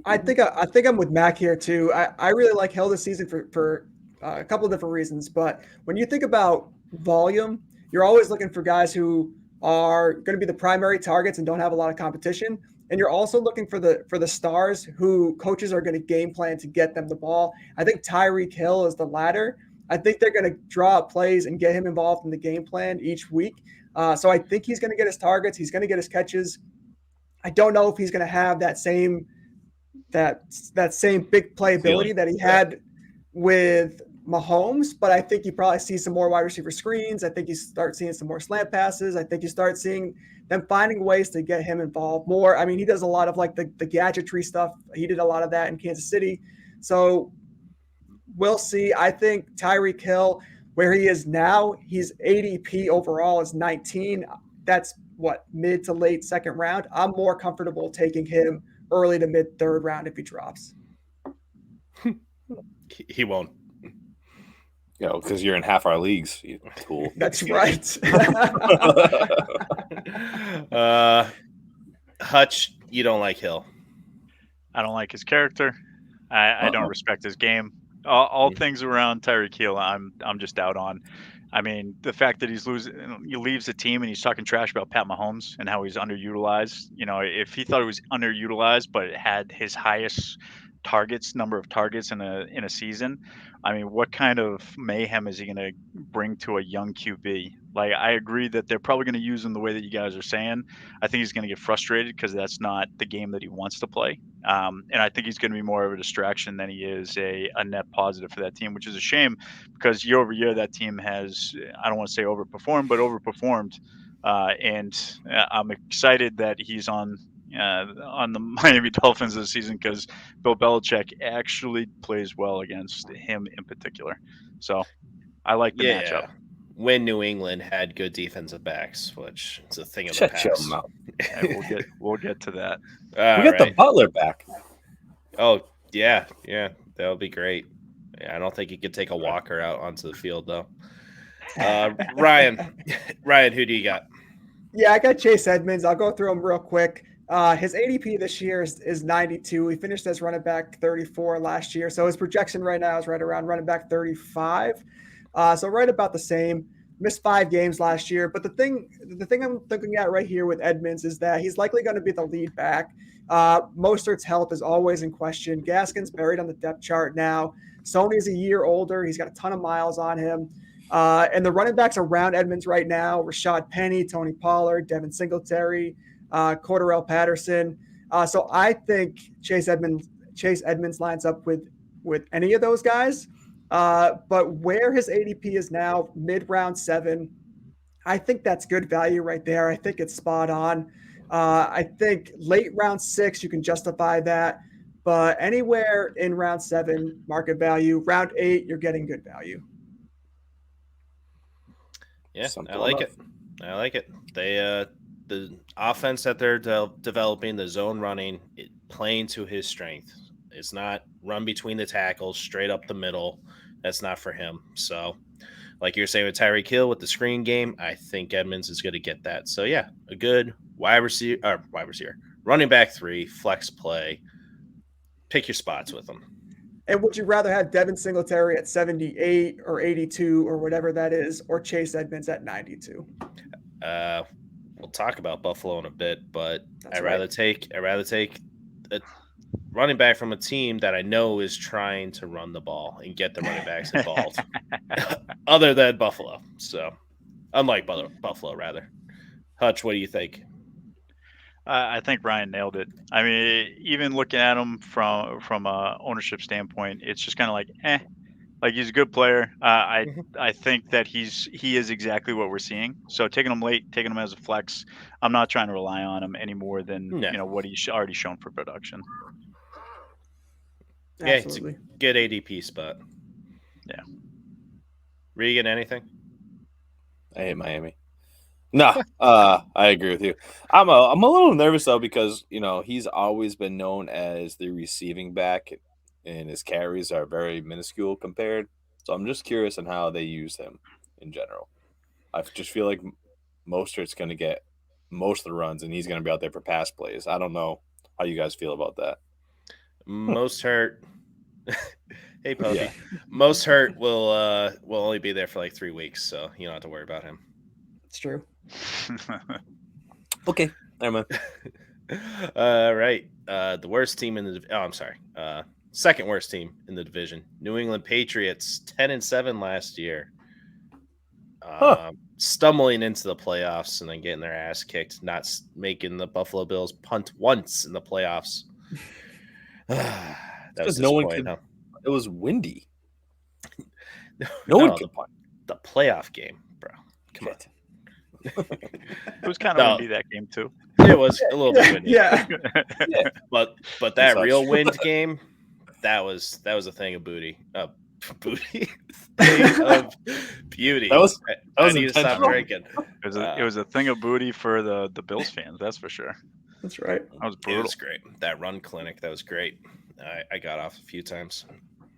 [SPEAKER 4] I think I'm with Mac here too. I really like Hill this season for a couple of different reasons. But when you think about volume, you're always looking for guys who are going to be the primary targets and don't have a lot of competition. And you're also looking for the stars who coaches are going to game plan to get them the ball. I think Tyreek Hill is the latter. I think they're going to draw up plays and get him involved in the game plan each week. So I think he's going to get his targets. He's going to get his catches. I don't know if he's going to have that same big playability that he had with Mahomes, but I think you probably see some more wide receiver screens. I think you start seeing some more slant passes. I think you start seeing them finding ways to get him involved more. I mean, he does a lot of like the gadgetry stuff. He did a lot of that in Kansas City. So we'll see. I think Tyreek Hill, where he is now, he's ADP overall is 19. That's mid to late second round. I'm more comfortable taking him early to mid third round if he drops.
[SPEAKER 1] He won't.
[SPEAKER 2] Because you're in half our leagues, you tool.
[SPEAKER 4] That's right.
[SPEAKER 1] Hutch, you don't like Hill.
[SPEAKER 3] I don't like his character. I don't respect his game. All things around Tyreek Hill, I'm just out on. I mean, the fact that he leaves the team and he's talking trash about Pat Mahomes and how he's underutilized. If he thought he was underutilized, but it had his highest number of targets in a season, I mean, what kind of mayhem is he going to bring to a young QB? Like, I agree that they're probably going to use him the way that you guys are saying. I think he's going to get frustrated because that's not the game that he wants to play. And I think he's going to be more of a distraction than he is a net positive for that team, which is a shame because year over year that team has, I don't want to say overperformed, but overperformed. And I'm excited that he's on the Miami Dolphins this season because Bill Belichick actually plays well against him in particular. So I like the matchup.
[SPEAKER 1] When New England had good defensive backs, which is a thing of the past.
[SPEAKER 3] Yeah, we'll get to that.
[SPEAKER 2] We got the Butler back.
[SPEAKER 1] Oh yeah, that'll be great. I don't think he could take a walker out onto the field though. Ryan, who do you got?
[SPEAKER 4] Yeah, I got Chase Edmonds. I'll go through him real quick. His ADP this year is 92. He finished as running back 34 last year. So his projection right now is right around running back 35. So right about the same. Missed 5 games last year. But the thing I'm looking at right here with Edmonds is that he's likely going to be the lead back. Mostert's health is always in question. Gaskin's buried on the depth chart now. Sony's a year older. He's got a ton of miles on him. And the running backs around Edmonds right now, Rashad Penny, Tony Pollard, Devin Singletary, Cordarrelle Patterson. So I think Chase Edmonds lines up with any of those guys. But where his ADP is now, mid-round 7, I think that's good value right there. I think it's spot on. I think late round 6, you can justify that. But anywhere in round 7, market value. Round 8, you're getting good value.
[SPEAKER 1] Yeah, I like it. They the offense that they're developing, the zone running, playing to his strength. It's not run between the tackles, straight up the middle. That's not for him. So, like you're saying with Tyreek Hill with the screen game, I think Edmonds is going to get that. So, yeah, a good wide receiver, running back 3, flex play. Pick your spots with them.
[SPEAKER 4] And would you rather have Devin Singletary at 78 or 82 or whatever that is, or Chase Edmonds at 92?
[SPEAKER 1] We'll talk about Buffalo in a bit, but
[SPEAKER 4] That's
[SPEAKER 1] I'd rather take a running back from a team that I know is trying to run the ball and get the running backs involved, other than Buffalo. So, unlike Buffalo, rather. Hutch, what do you think?
[SPEAKER 3] I think Ryan nailed it. I mean, even looking at him from a ownership standpoint, it's just kind of like, like he's a good player. I think that he is exactly what we're seeing. So taking him late, taking him as a flex, I'm not trying to rely on him any more than what he's already shown for production.
[SPEAKER 4] Absolutely.
[SPEAKER 1] Yeah, it's a good ADP spot.
[SPEAKER 3] Yeah.
[SPEAKER 1] Regan, anything?
[SPEAKER 2] I hate Miami. No, I agree with you. I'm a little nervous though because he's always been known as the receiving back, and his carries are very minuscule compared. So I'm just curious on how they use him in general. I just feel like Mostert's going to get most of the runs, and he's going to be out there for pass plays. I don't know how you guys feel about that.
[SPEAKER 1] Most hurt. Hey, Puppy. Yeah. Most hurt will only be there for like 3 weeks, so you don't have to worry about him.
[SPEAKER 4] It's true.
[SPEAKER 2] Okay, never mind.
[SPEAKER 1] Right. The worst team in the I'm sorry. Second worst team in the division. New England Patriots, 10-7 last year. Stumbling into the playoffs and then getting their ass kicked, not making the Buffalo Bills punt once in the playoffs. That was
[SPEAKER 2] Because no one
[SPEAKER 1] disappointing,
[SPEAKER 2] could.
[SPEAKER 1] huh?
[SPEAKER 2] It was windy. No
[SPEAKER 1] No,
[SPEAKER 2] one could punt.
[SPEAKER 1] the playoff game, bro. Come
[SPEAKER 2] Shit.
[SPEAKER 1] on.
[SPEAKER 3] It was kind of
[SPEAKER 1] No.
[SPEAKER 3] windy that game too.
[SPEAKER 1] It was a little bit windy.
[SPEAKER 4] Yeah.
[SPEAKER 2] Yeah.
[SPEAKER 1] But that
[SPEAKER 2] Thanks,
[SPEAKER 1] real
[SPEAKER 2] Hutch.
[SPEAKER 1] wind game, that was a thing of booty. Booty. Thing of beauty.
[SPEAKER 2] That was
[SPEAKER 1] I need to stop
[SPEAKER 2] intentional.
[SPEAKER 1] drinking.
[SPEAKER 3] It was a thing of booty for the Bills fans, that's for sure.
[SPEAKER 4] That's right.
[SPEAKER 3] That was
[SPEAKER 1] It
[SPEAKER 3] brutal.
[SPEAKER 1] was great. That run clinic, that was great. I got off a few times.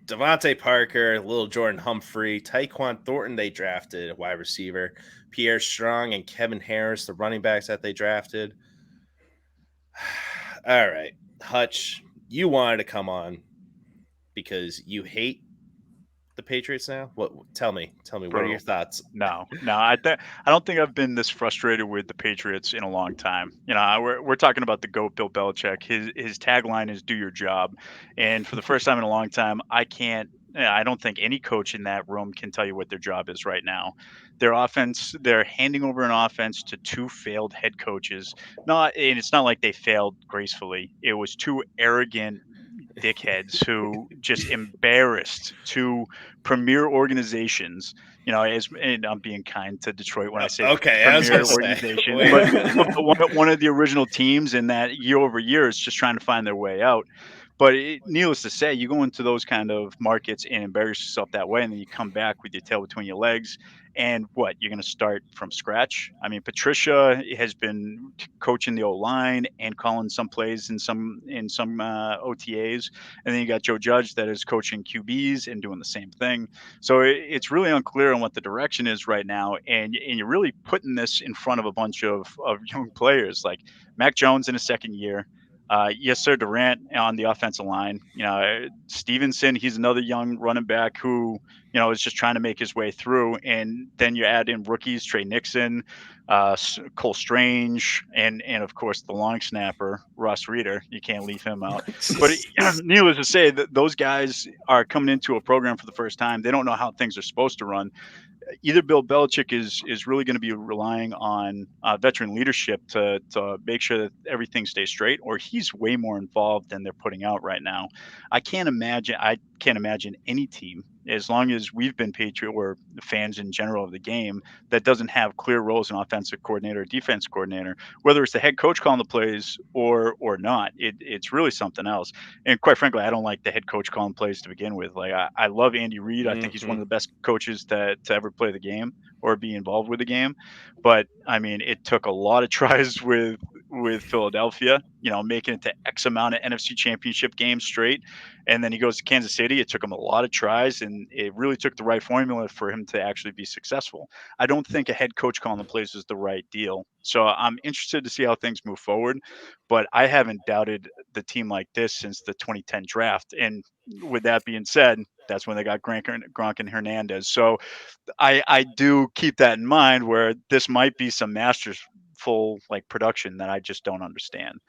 [SPEAKER 1] Devontae Parker, Little Jordan Humphrey, Tyquan Thornton, they drafted, wide receiver. Pierre Strong and Kevin Harris, the running backs that they drafted. All right. Hutch, you wanted to come on because you hate the Patriots now? What? Tell me. What are your thoughts?
[SPEAKER 3] No. I don't think I've been this frustrated with the Patriots in a long time. You know, we're talking about the GOAT, Bill Belichick. His tagline is "Do your job," and for the first time in a long time, I don't think any coach in that room can tell you what their job is right now. Their offense, they're handing over an offense to two failed head coaches. And it's not like they failed gracefully. It was two arrogant dickheads who just embarrassed two premier organizations. You know, and I'm being kind to Detroit when I say
[SPEAKER 1] Okay, I was
[SPEAKER 3] premier
[SPEAKER 1] gonna say.
[SPEAKER 3] organization,
[SPEAKER 1] Wait.
[SPEAKER 3] but one of the original teams, and that year over year is just trying to find their way out. But needless to say, you go into those kind of markets and embarrass yourself that way, and then you come back with your tail between your legs. And what, you're going to start from scratch? I mean, Patricia has been coaching the O line and calling some plays in some OTAs, and then you got Joe Judge that is coaching QBs and doing the same thing. So it's really unclear on what the direction is right now, and you're really putting this in front of a bunch of young players like Mac Jones in his second year. Yes, sir. Durant on the offensive line. You know, Stevenson, he's another young running back who, is just trying to make his way through. And then you add in rookies, Trey Nixon, Cole Strange, and of course the long snapper, Ross Reeder. You can't leave him out. But needless to say, that those guys are coming into a program for the first time. They don't know how things are supposed to run. Either Bill Belichick is really going to be relying on veteran leadership to make sure that everything stays straight, or he's way more involved than they're putting out right now. I can't imagine any team, as long as we've been Patriot or fans in general of the game, that doesn't have clear roles in offensive coordinator or defense coordinator, whether it's the head coach calling the plays or not. It's really something else. And quite frankly, I don't like the head coach calling plays to begin with. Like I love Andy Reid. I think he's one of the best coaches to ever play the game or be involved with the game. But I mean, it took a lot of tries with Philadelphia, making it to X amount of NFC championship games straight. And then he goes to Kansas City. It took him a lot of tries, and it really took the right formula for him to actually be successful. I don't think a head coach calling the plays is the right deal. So I'm interested to see how things move forward. But I haven't doubted the team like this since the 2010 draft. And with that being said, that's when they got Gronk and Hernandez. So I do keep that in mind, where this might be some masterful like production that I just don't understand.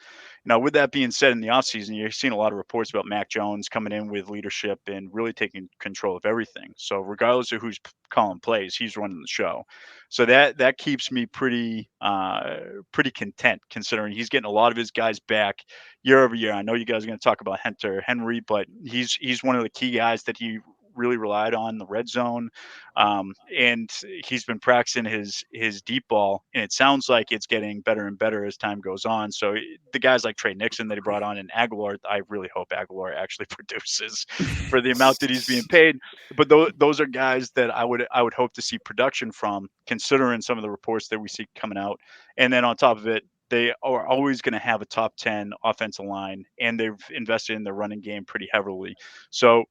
[SPEAKER 3] Now, with that being said, in the offseason, you're seeing a lot of reports about Mac Jones coming in with leadership and really taking control of everything. So regardless of who's calling plays, he's running the show. So that keeps me pretty content, considering he's getting a lot of his guys back year over year. I know you guys are going to talk about Hunter Henry, but he's one of the key guys that he really relied on in the red zone. And he's been practicing his deep ball, and it sounds like it's getting better and better as time goes on. So the guys like Trey Nixon that he brought on, and Aguilar, I really hope Aguilar actually produces for the amount that he's being paid. But those are guys that I would hope to see production from, considering some of the reports that we see coming out. And then on top of it, they are always going to have a top 10 offensive line, and they've invested in their running game pretty heavily. So,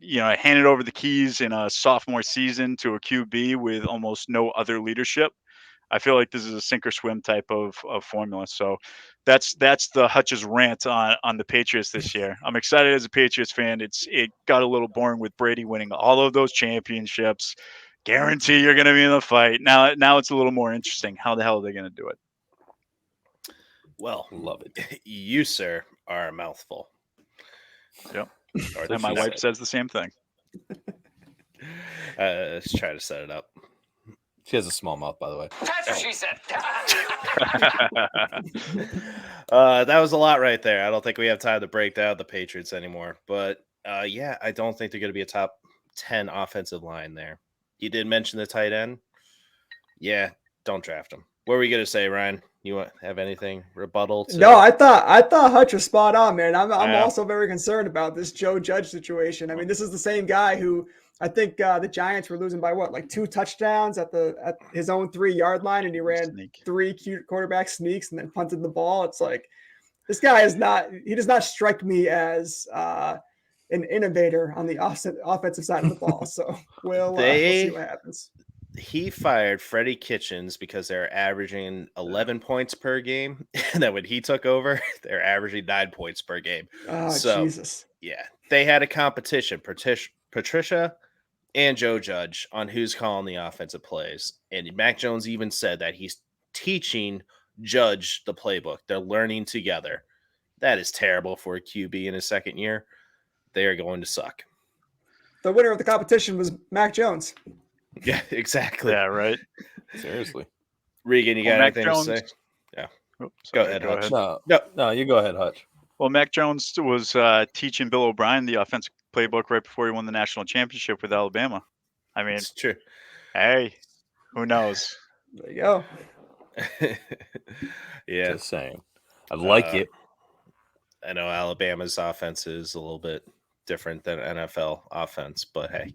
[SPEAKER 3] handed over the keys in a sophomore season to a QB with almost no other leadership. I feel like this is a sink or swim type of formula. So that's the Hutch's rant on the Patriots this year. I'm excited as a Patriots fan. It got a little boring with Brady winning all of those championships. Guarantee you're going to be in the fight. Now it's a little more interesting. How the hell are they going to do it?
[SPEAKER 1] Well,
[SPEAKER 2] Love it.
[SPEAKER 1] you, sir, are a mouthful.
[SPEAKER 3] Yep.
[SPEAKER 1] Or
[SPEAKER 3] And my
[SPEAKER 1] she
[SPEAKER 3] wife
[SPEAKER 1] said.
[SPEAKER 3] says the same thing.
[SPEAKER 1] Let's try to set it up.
[SPEAKER 2] She has a small mouth, by the way.
[SPEAKER 7] That's what she said.
[SPEAKER 1] That was a lot right there. I don't think we have time to break down the Patriots anymore. But yeah, I don't think they're going to be a top 10 offensive line there. You did mention the tight end. Yeah, don't draft him. What were you going to say, Ryan? You have anything rebuttal to?
[SPEAKER 4] No, I thought Hutch was spot on, man. I'm
[SPEAKER 3] Yeah.
[SPEAKER 4] also very concerned about this Joe Judge situation. I mean, this is the same guy who I think the Giants were losing by what, like 2 touchdowns at his own 3-yard line, and he ran
[SPEAKER 3] Sneak.
[SPEAKER 4] 3 cute quarterback sneaks and then punted the ball. It's like this guy does not strike me as an innovator on the offensive side of the ball. So we'll see what happens.
[SPEAKER 1] He fired Freddie Kitchens because they're averaging 11 points per game. And then when he took over, they're averaging 9 points per game.
[SPEAKER 4] Oh,
[SPEAKER 1] So,
[SPEAKER 4] Jesus.
[SPEAKER 1] yeah, they had a competition, Patricia and Joe Judge, on who's calling the offensive plays. And Mac Jones even said that he's teaching Judge the playbook. They're learning together. That is terrible for a QB in his second year. They are going to suck.
[SPEAKER 4] The winner of the competition was Mac Jones.
[SPEAKER 1] Yeah, exactly.
[SPEAKER 3] Yeah, right.
[SPEAKER 2] Seriously.
[SPEAKER 1] Regan, you got
[SPEAKER 3] Mac
[SPEAKER 1] anything
[SPEAKER 3] Jones,
[SPEAKER 1] to say? Yeah.
[SPEAKER 3] Oops,
[SPEAKER 1] Go
[SPEAKER 3] sorry,
[SPEAKER 1] ahead, Hutch.
[SPEAKER 2] No, you go ahead, Hutch.
[SPEAKER 3] Well, Mac Jones was teaching Bill O'Brien the offensive playbook right before he won the national championship with Alabama. I mean,
[SPEAKER 1] It's true.
[SPEAKER 3] hey, who knows?
[SPEAKER 4] There you go.
[SPEAKER 1] Yeah,
[SPEAKER 2] Just saying. I like it.
[SPEAKER 1] I know Alabama's offense is a little bit different than NFL offense, but hey.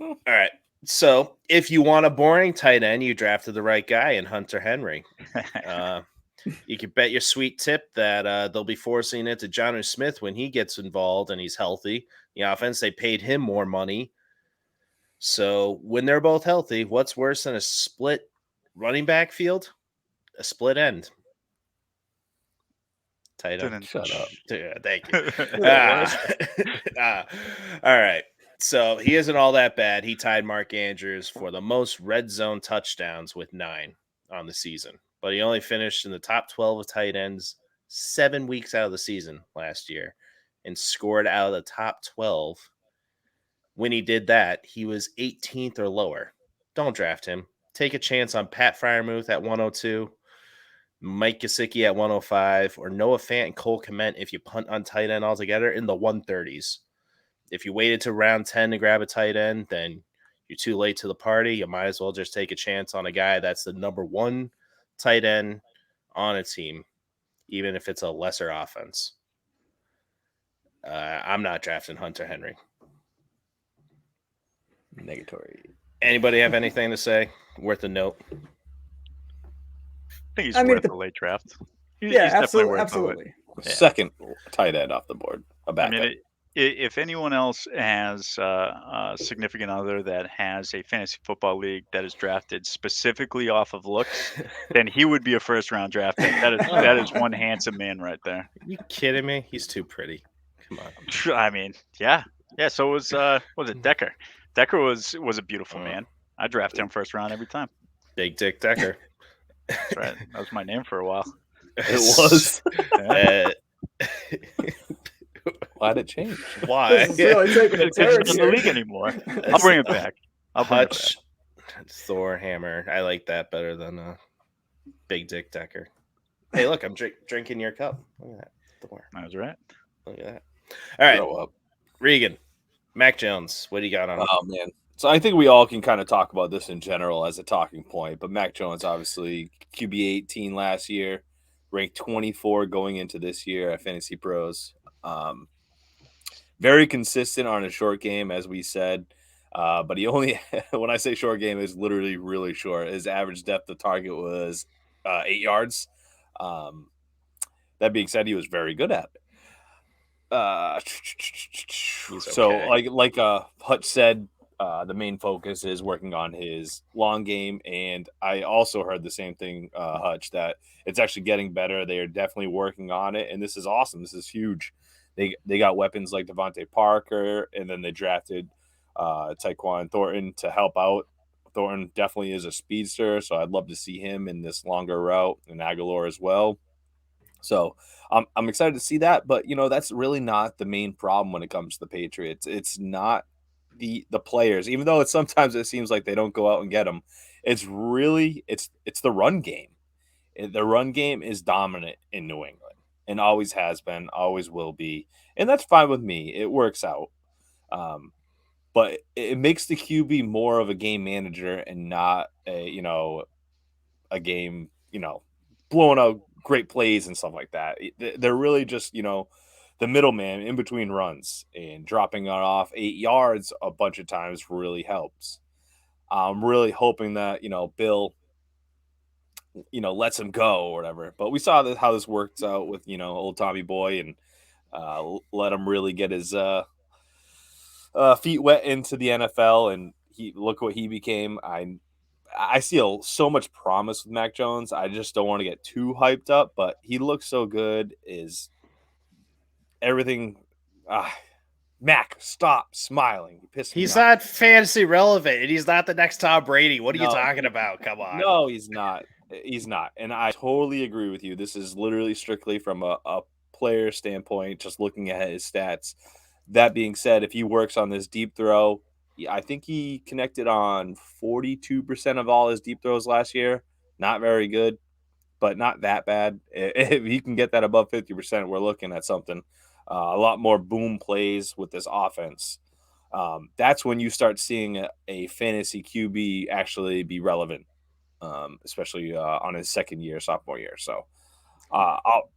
[SPEAKER 1] All right. So if you want a boring tight end, you drafted the right guy in Hunter Henry. You can bet your sweet tip that they'll be forcing it to Jonnu Smith when he gets involved and he's healthy. The offense, they paid him more money. So when they're both healthy, what's worse than a split running back field? A split end. Tight end.
[SPEAKER 2] Shut up.
[SPEAKER 1] Yeah, thank you. All right. So he isn't all that bad. He tied Mark Andrews for the most red zone touchdowns with 9 on the season. But he only finished in the top 12 of tight ends 7 weeks out of the season last year and scored out of the top 12. When he did that, he was 18th or lower. Don't draft him. Take a chance on Pat Freiermuth at 102, Mike Gesicki at 105, or Noah Fant and Cole Kmet if you punt on tight end altogether in the 130s. If you waited to round 10 to grab a tight end, then you're too late to the party. You might as well just take a chance on a guy that's the number 1 tight end on a team, even if it's a lesser offense. I'm not drafting Hunter Henry.
[SPEAKER 2] Negatory.
[SPEAKER 1] Anybody have anything to say? Worth a note?
[SPEAKER 3] I think he's
[SPEAKER 4] I mean,
[SPEAKER 3] worth a late draft. He's
[SPEAKER 4] Yeah,
[SPEAKER 3] definitely worth a late-
[SPEAKER 4] absolutely.
[SPEAKER 3] Yeah.
[SPEAKER 2] Second tight end off the board. A
[SPEAKER 3] I
[SPEAKER 2] backup.
[SPEAKER 3] mean, if anyone else has a significant other that has a fantasy football league that is drafted specifically off of looks, then he would be a first-round draft pick. That is one handsome man right there.
[SPEAKER 1] Are you kidding me? He's too pretty. Come on.
[SPEAKER 3] I mean, yeah. So was it Decker? Decker was a beautiful man. I draft him first round every time.
[SPEAKER 1] Big Dick Decker.
[SPEAKER 3] That's right. That was my name for a while.
[SPEAKER 2] It was. Why'd it change?
[SPEAKER 1] Why?
[SPEAKER 4] This is really taking a
[SPEAKER 3] It's
[SPEAKER 4] turn
[SPEAKER 3] not in the
[SPEAKER 4] here.
[SPEAKER 3] league anymore. I'll bring it back.
[SPEAKER 1] Hutch, Thor, Hammer. I like that better than Big Dick Decker. Hey, look, I'm drinking your cup. Look at that. Thor.
[SPEAKER 3] That was right.
[SPEAKER 1] Look at that. All right,
[SPEAKER 2] Grow up.
[SPEAKER 1] Regan, Mac Jones. What do you got on?
[SPEAKER 2] Oh, man. So I think we all can kind of talk about this in general as a talking point, but Mac Jones, obviously, QB 18 last year, ranked 24 going into this year at Fantasy Pros. Very consistent on a short game, as we said, but he only, when I say short game, is literally really short. His average depth of target was 8 yards. That being said, he was very good at it. So, like Hutch said, the main focus is working on his long game, and I also heard the same thing, Hutch, that it's actually getting better. They are definitely working on it, and this is awesome. This is huge. They got weapons like Devontae Parker, and then they drafted Tyquan Thornton to help out. Thornton definitely is a speedster, so I'd love to see him in this longer route, and Aguilar as well. So I'm excited to see that, but that's really not the main problem when it comes to the Patriots. It's not the players, even though sometimes it seems like they don't go out and get them. It's really it's the run game. The run game is dominant in New England and always has been, always will be, and that's fine with me. It works out. But it makes the QB more of a game manager and not a game, blowing out great plays and stuff like that. They're really just, the middleman in between runs, and dropping it off 8 yards a bunch of times really helps. I'm really hoping that, Bill, lets him go or whatever. But we saw how this works out with, old Tommy Boy, and let him really get his feet wet into the NFL, and look what he became. I see so much promise with Mac Jones. I just don't want to get too hyped up, but he looks so good. Is everything? Mac, stop smiling.
[SPEAKER 1] He's not fantasy relevant, and he's not the next Tom Brady. What are you
[SPEAKER 2] No.
[SPEAKER 1] talking about? Come on.
[SPEAKER 2] No, he's not. He's not. And I totally agree with you. This is literally strictly from a player standpoint, just looking at his stats. That being said, if he works on this deep throw, I think he connected on 42% of all his deep throws last year. Not very good, but not that bad. If he can get that above 50%, we're looking at something. A lot more boom plays with this offense. That's when you start seeing a fantasy QB actually be relevant, especially on his second year, sophomore year. So I'll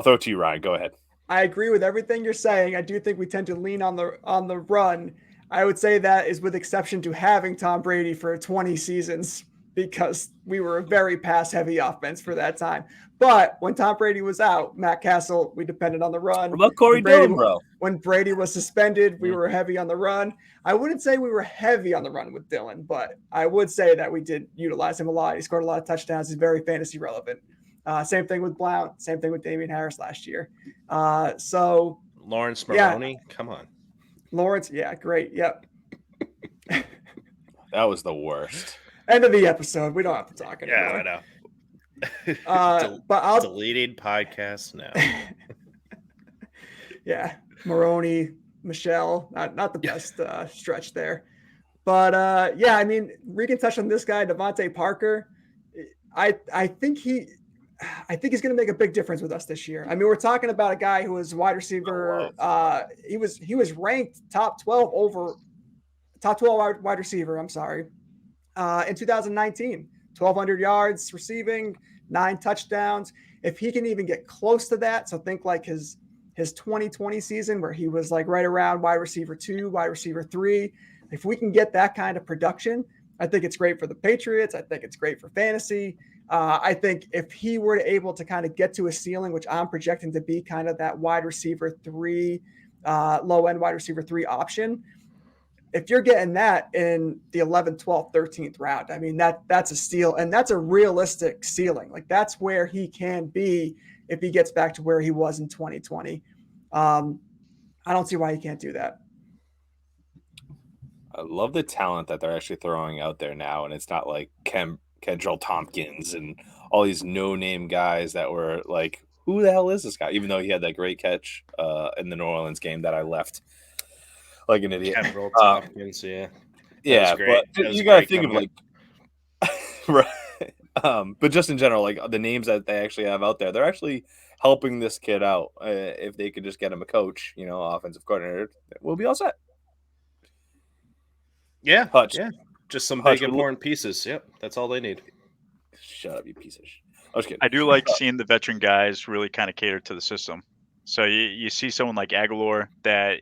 [SPEAKER 2] throw it to you, Ryan. Go ahead.
[SPEAKER 4] I agree with everything you're saying. I do think we tend to lean on the run. I would say that is with exception to having Tom Brady for 20 seasons, because we were a very pass-heavy offense for that time. But when Tom Brady was out, Matt Castle, we depended on the run.
[SPEAKER 2] What about Corey Dillon, bro?
[SPEAKER 4] When Brady was suspended, we were heavy on the run. I wouldn't say we were heavy on the run with Dillon, but I would say that we did utilize him a lot. He scored a lot of touchdowns. He's very fantasy relevant. Same thing with Blount. Same thing with Damian Harris last year. So
[SPEAKER 1] Lawrence Maroney, come on.
[SPEAKER 4] Lawrence, yeah, great. Yep.
[SPEAKER 2] That was the worst.
[SPEAKER 4] End of the episode. We don't have to talk anymore.
[SPEAKER 1] Yeah, I know.
[SPEAKER 4] But I'll
[SPEAKER 1] deleted podcast now.
[SPEAKER 4] Yeah, Maroney, Michelle, not the best stretch there. But yeah, I mean, Regan touched on this guy, Devontae Parker. I think he's going to make a big difference with us this year. I mean, we're talking about a guy who was wide receiver. He was ranked top 12 wide receiver. I'm sorry. In 2019, 1,200 yards receiving, 9 touchdowns. If he can even get close to that, so think like his 2020 season where he was like right around wide receiver 2, wide receiver 3. If we can get that kind of production, I think it's great for the Patriots. I think it's great for fantasy. I think if he were able to kind of get to a ceiling, which I'm projecting to be kind of that wide receiver 3, low end wide receiver 3 option, if you're getting that in the 11th, 12th, 13th round, I mean, that's a steal, and that's a realistic ceiling. Like that's where he can be if he gets back to where he was in 2020. I don't see why he can't do that.
[SPEAKER 2] I love the talent that they're actually throwing out there now, and it's not like Kendrell Tompkins and all these no-name guys that were like, who the hell is this guy? Even though he had that great catch in the New Orleans game that I left like an idiot.
[SPEAKER 1] Kendrell Tompkins, yeah.
[SPEAKER 2] Yeah, but you got to think of like right. But just in general, like the names that they actually have out there, they're actually helping this kid out. If they could just get him a coach, offensive coordinator, we'll be all set.
[SPEAKER 1] Yeah,
[SPEAKER 2] Hutch.
[SPEAKER 1] Yeah, just some
[SPEAKER 2] Hutch
[SPEAKER 1] big important pieces. Yep, that's all they need.
[SPEAKER 2] Shut up, you piece of shit. I was kidding.
[SPEAKER 3] I do like seeing the veteran guys really kind of cater to the system. So you see someone like Aguilar that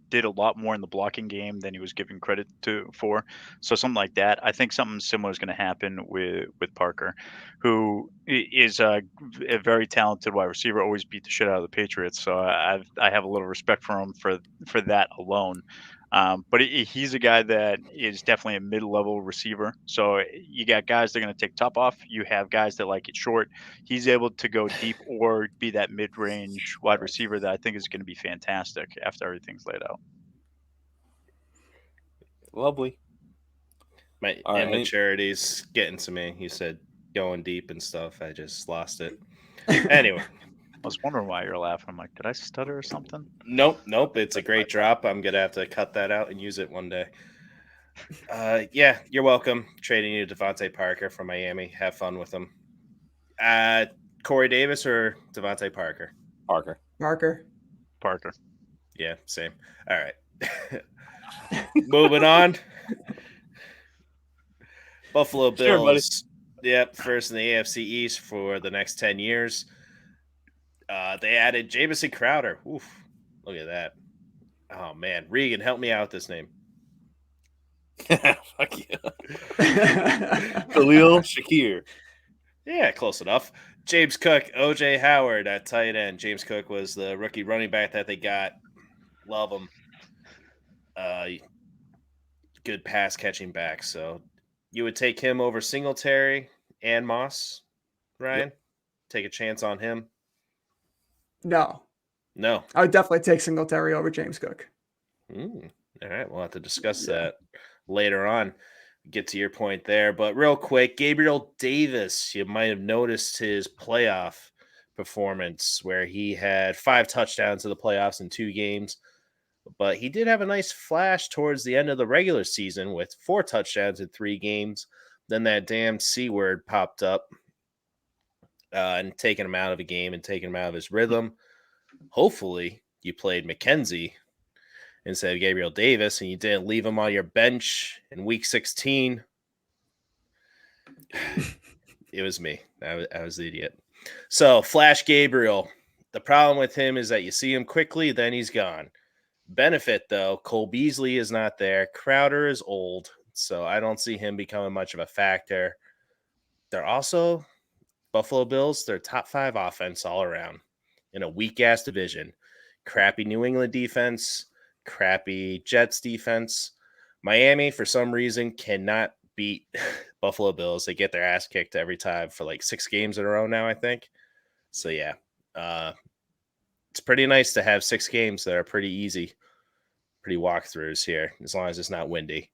[SPEAKER 3] did a lot more in the blocking game than he was given credit for. So something like that. I think something similar is going to happen with Parker, who is a very talented wide receiver, always beat the shit out of the Patriots. So I have a little respect for him for that alone. But he's a guy that is definitely a mid-level receiver. So you got guys that are going to take top off. You have guys that like it short. He's able to go deep or be that mid-range wide receiver that I think is going to be fantastic after everything's laid out.
[SPEAKER 2] Lovely.
[SPEAKER 1] My
[SPEAKER 2] All right.
[SPEAKER 1] immaturity's getting to me. You said going deep and stuff. I just lost it. Anyway.
[SPEAKER 3] I was wondering why you're laughing. I'm like, did I stutter or something?
[SPEAKER 1] Nope. It's a great drop. I'm gonna have to cut that out and use it one day. Yeah, you're welcome. Trading you Devontae Parker from Miami. Have fun with him. Corey Davis or Devontae Parker?
[SPEAKER 2] Parker.
[SPEAKER 3] Parker.
[SPEAKER 1] Yeah, same. All right. Moving on. Buffalo
[SPEAKER 2] Sure, buddy.
[SPEAKER 1] Bills. Yep, first in the AFC East for the next 10 years. They added Jamison Crowder. Oof, look at that. Oh, man. Regan, help me out with this name.
[SPEAKER 2] Fuck yeah. Khalil Shakir.
[SPEAKER 1] Yeah, close enough. James Cook, OJ Howard at tight end. James Cook was the rookie running back that they got. Love him. Good pass catching back. So you would take him over Singletary and Moss, Ryan? Yep. Take a chance on him?
[SPEAKER 4] No.
[SPEAKER 1] I
[SPEAKER 4] would definitely take Singletary over James Cook.
[SPEAKER 1] All right. We'll have to discuss that later on. Get to your point there. But real quick, Gabriel Davis, you might have noticed his playoff performance where he had 5 touchdowns in the playoffs in 2 games. But he did have a nice flash towards the end of the regular season with 4 touchdowns in 3 games. Then that damn C word popped up and taking him out of the game and taking him out of his rhythm. Hopefully you played McKenzie instead of Gabriel Davis and you didn't leave him on your bench in week 16. It was me. I was the idiot. So Flash Gabriel, the problem with him is that you see him quickly, then he's gone. Benefit, though, Cole Beasley is not there. Crowder is old, so I don't see him becoming much of a factor. They're also, Buffalo Bills, they're top 5 offense all around in a weak-ass division. Crappy New England defense, crappy Jets defense. Miami, for some reason, cannot beat Buffalo Bills. They get their ass kicked every time for like 6 games in a row now, I think. So, yeah. It's pretty nice to have 6 games that are pretty easy, pretty walkthroughs here, as long as it's not windy.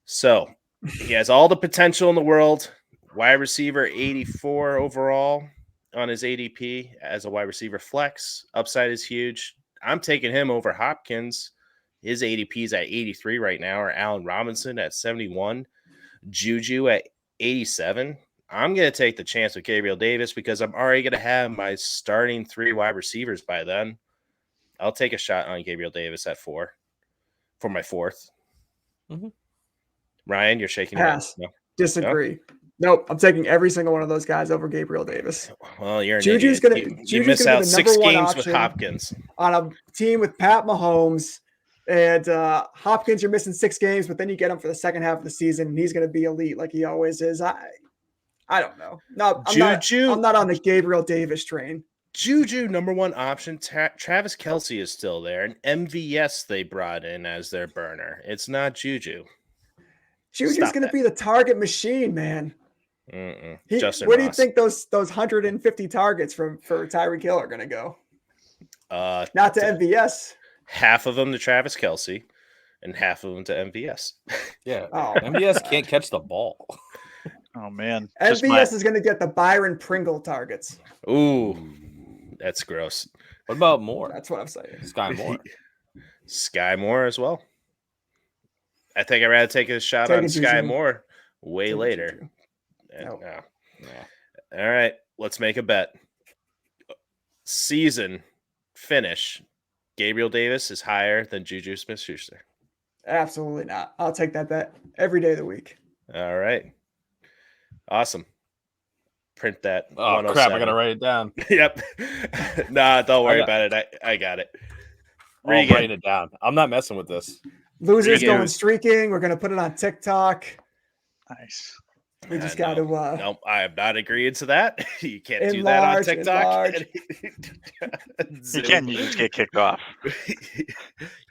[SPEAKER 1] So he has all the potential in the world. Wide receiver 84 overall on his ADP as a wide receiver flex. Upside is huge. I'm taking him over Hopkins. His ADP is at 83 right now, or Allen Robinson at 71. Juju at 87. I'm going to take the chance with Gabriel Davis because I'm already going to have my starting 3 wide receivers by then. I'll take a shot on Gabriel Davis at 4 for my 4th.
[SPEAKER 2] Mm-hmm.
[SPEAKER 1] Ryan, you're shaking your head.
[SPEAKER 4] No? Disagree. Nope. I'm taking every single one of those guys over Gabriel Davis.
[SPEAKER 1] Well, you're an
[SPEAKER 4] Juju's
[SPEAKER 1] idiot.
[SPEAKER 4] Gonna,
[SPEAKER 1] you miss out 6 games with Hopkins.
[SPEAKER 4] On a team with Pat Mahomes. And Hopkins, you're missing 6 games, but then you get him for the second half of the season, and he's going to be elite like he always is. I don't know. No, I'm not on the Gabriel Davis train.
[SPEAKER 1] Juju, number 1 option. Travis Kelce is still there. And MVS they brought in as their burner. It's not Juju.
[SPEAKER 4] Juju's going to be the target machine, man.
[SPEAKER 1] Where
[SPEAKER 4] do you think those 150 targets for Tyreek Hill are going to go? Not to MVS.
[SPEAKER 1] Half of them to Travis Kelce and half of them to MVS.
[SPEAKER 2] Yeah. MVS can't catch the ball.
[SPEAKER 3] Oh, man.
[SPEAKER 4] MVS is going to get the Byron Pringle targets.
[SPEAKER 1] Ooh, that's gross.
[SPEAKER 2] What about Moore?
[SPEAKER 4] That's what I'm saying.
[SPEAKER 2] Sky Moore.
[SPEAKER 1] Sky Moore as well. I think I'd rather take a shot on Sky Moore way later.
[SPEAKER 2] No.
[SPEAKER 1] All right, let's make a bet. Season finish. Gabriel Davis is higher than Juju Smith-Schuster.
[SPEAKER 4] Absolutely not. I'll take that bet every day of the week.
[SPEAKER 1] All right. Awesome. Print that.
[SPEAKER 2] Oh, crap. I got to write it down.
[SPEAKER 1] Yep. Nah, don't worry about it. I got it.
[SPEAKER 2] I'm writing it down. I'm not messing with this.
[SPEAKER 4] Losers going streaking. We're going to put it on TikTok.
[SPEAKER 3] Nice.
[SPEAKER 4] We just got to.
[SPEAKER 1] Nope, I am not agreeing to that. You can't do that on TikTok.
[SPEAKER 3] You can. You just get kicked off.
[SPEAKER 1] You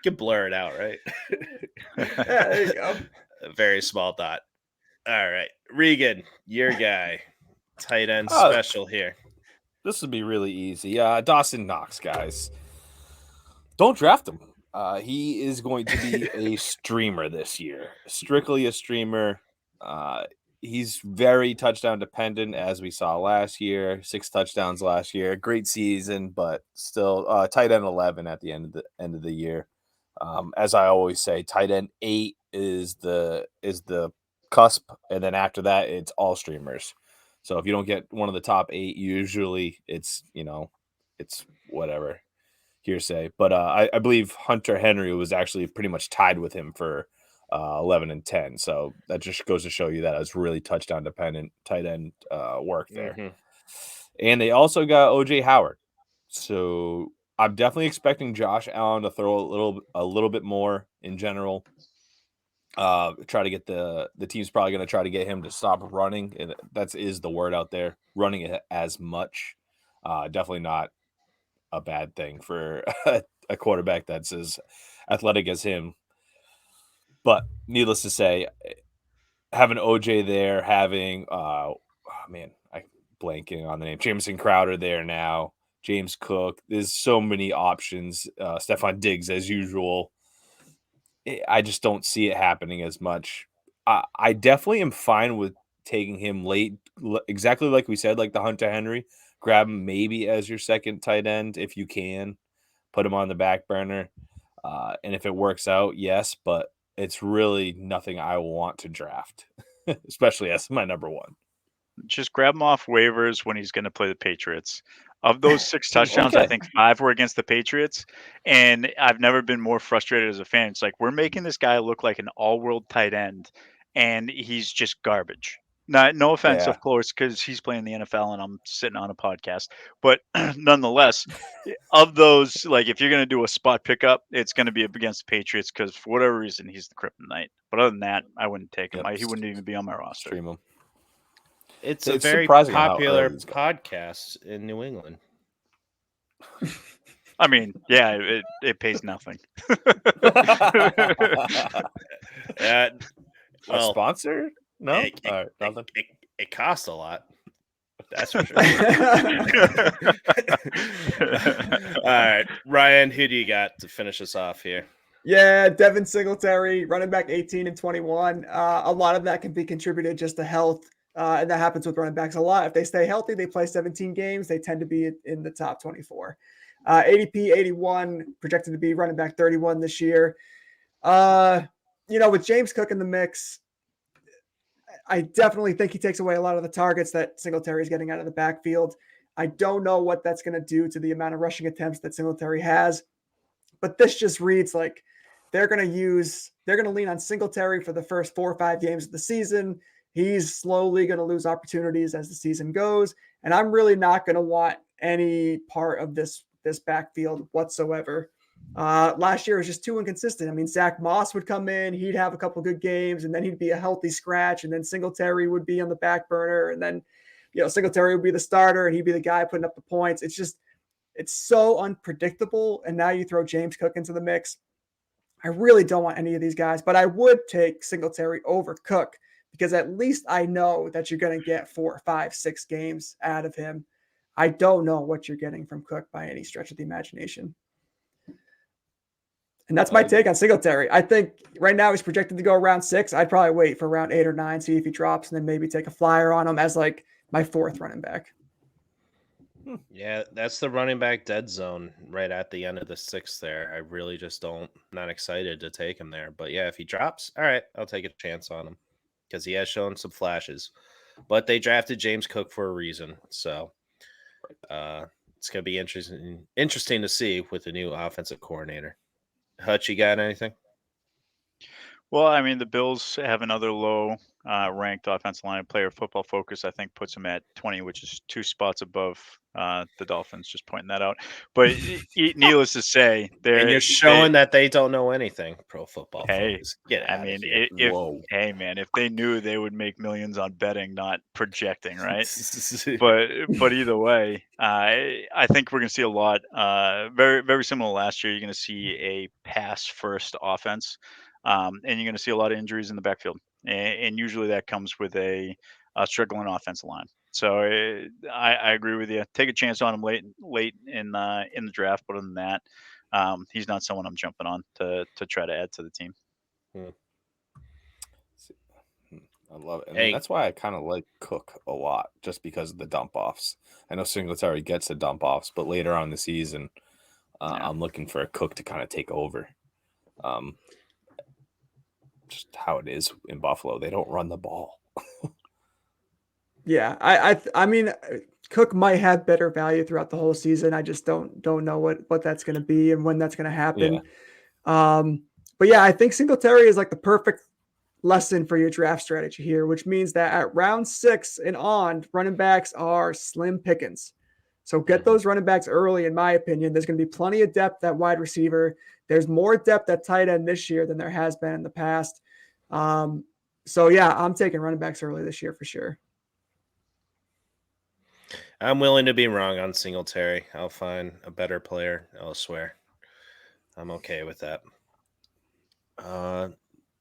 [SPEAKER 1] can blur it out, right?
[SPEAKER 4] Yeah, there you go.
[SPEAKER 1] A very small dot. All right, Regan, your guy, tight end special here.
[SPEAKER 2] This would be really easy. Dawson Knox, guys. Don't draft him. He is going to be a streamer this year, strictly a streamer. He's very touchdown dependent, as we saw last year. 6 touchdowns last year, great season, but still tight end 11 at the end of the year. As I always say, tight end 8 is the cusp, and then after that, it's all streamers. So if you don't get one of the top 8, usually it's it's whatever. Hearsay, but I believe Hunter Henry was actually pretty much tied with him for 11 and 10. So that just goes to show you that it was really touchdown dependent tight end work there.
[SPEAKER 1] Mhm.
[SPEAKER 2] And they also got OJ Howard. So I'm definitely expecting Josh Allen to throw a little bit more in general. Try to get the team's probably going to try to get him to stop running. And that is the word out there, running it as much. Definitely not a bad thing for a quarterback that's as athletic as him. But needless to say, having OJ there, having I'm blanking on the name, Jameson Crowder there now, James Cook. There's so many options. Stephon Diggs as usual. I just don't see it happening as much. I definitely am fine with taking him late, exactly like we said, like the Hunter Henry. Grab him maybe as your second tight end if you can. Put him on the back burner. And if it works out, yes, but it's really nothing I want to draft, especially as my number one.
[SPEAKER 3] Just grab him off waivers when he's going to play the Patriots. Of those 6 touchdowns, I
[SPEAKER 2] Okay.
[SPEAKER 3] think 5 were against the Patriots, and I've never been more frustrated as a fan. It's like we're making this guy look like an all-world tight end, and he's just garbage. No offense,
[SPEAKER 2] Yeah.
[SPEAKER 3] of course, because he's playing the NFL and I'm sitting on a podcast. But nonetheless, of those, like if you're going to do a spot pickup, it's going to be up against the Patriots because for whatever reason he's the kryptonite. But other than that, I wouldn't take him.
[SPEAKER 2] Yep.
[SPEAKER 3] He wouldn't even be on my roster.
[SPEAKER 2] Stream him.
[SPEAKER 1] It's a
[SPEAKER 2] It's
[SPEAKER 1] very
[SPEAKER 2] surprising how
[SPEAKER 1] popular
[SPEAKER 2] early it's gone.
[SPEAKER 1] podcast in New England.
[SPEAKER 3] I mean, yeah, it pays nothing.
[SPEAKER 2] A
[SPEAKER 1] Well,
[SPEAKER 2] sponsor? No?
[SPEAKER 1] it,
[SPEAKER 2] All right, nothing.
[SPEAKER 1] it costs a lot. That's for sure. All right, Ryan, who do you got to finish us off here?
[SPEAKER 4] Yeah, Devin Singletary, running back 18 and 21. A lot of that can be contributed just to health. And that happens with running backs a lot. If they stay healthy, they play 17 games. They tend to be in the top 24. ADP 81, projected to be running back 31 this year. With James Cook in the mix, I definitely think he takes away a lot of the targets that Singletary is getting out of the backfield. I don't know what that's going to do to the amount of rushing attempts that Singletary has, but this just reads like they're going to lean on Singletary for the first 4 or 5 games of the season. He's slowly going to lose opportunities as the season goes. And I'm really not going to want any part of this backfield whatsoever. Last year was just too inconsistent. I mean, Zach Moss would come in, he'd have a couple good games, and then he'd be a healthy scratch, and then Singletary would be on the back burner, and then Singletary would be the starter, and he'd be the guy putting up the points. It's so unpredictable. And now you throw James Cook into the mix. I really don't want any of these guys, but I would take Singletary over Cook because at least I know that you're going to get 4, 5, 6 games out of him. I don't know what you're getting from Cook by any stretch of the imagination. And that's my take on Singletary. I think right now he's projected to go around 6. I'd probably wait for around 8 or 9, see if he drops, and then maybe take a flyer on him as like my 4th running back.
[SPEAKER 1] Yeah, that's the running back dead zone right at the end of the 6th there. I really just not excited to take him there. But yeah, if he drops, all right, I'll take a chance on him because he has shown some flashes. But they drafted James Cook for a reason. So it's going to be interesting to see with the new offensive coordinator. Hutch, you got anything?
[SPEAKER 3] Well, I mean, the Bills have another low ranked offensive line. Player Football Focus, I think, puts them at 20, which is 2 spots above the Dolphins. Just pointing that out. But needless to say,
[SPEAKER 1] and you're showing that they don't know anything. Pro Football Focus. Get out of here.
[SPEAKER 3] Hey, man, if they knew, they would make millions on betting, not projecting, right? but either way, I think we're going to see a lot. Very, very similar to last year. You're going to see a pass first offense. And you're going to see a lot of injuries in the backfield, and usually that comes with a struggling offensive line. So I agree with you. Take a chance on him late in the draft. But other than that, he's not someone I'm jumping on to try to add to the team.
[SPEAKER 2] I love it. And
[SPEAKER 1] Hey.
[SPEAKER 2] that's why I kind of like Cook a lot, just because of the dump offs. I know Singletary gets the dump offs, but later on in the season, I'm looking for a Cook to kind of take over. Just how it is in Buffalo, they don't run the ball.
[SPEAKER 4] Yeah, I mean, Cook might have better value throughout the whole season. I just don't know what that's going to be and when that's going to happen. But yeah, I think Singletary is like the perfect lesson for your draft strategy here, which means that at round 6 and on, running backs are slim pickings. So get those running backs early, in my opinion. There's going to be plenty of depth at wide receiver. There's more depth at tight end this year than there has been in the past. So yeah, I'm taking running backs early this year for sure.
[SPEAKER 1] I'm willing to be wrong on Singletary. I'll find a better player elsewhere. I'm okay with that.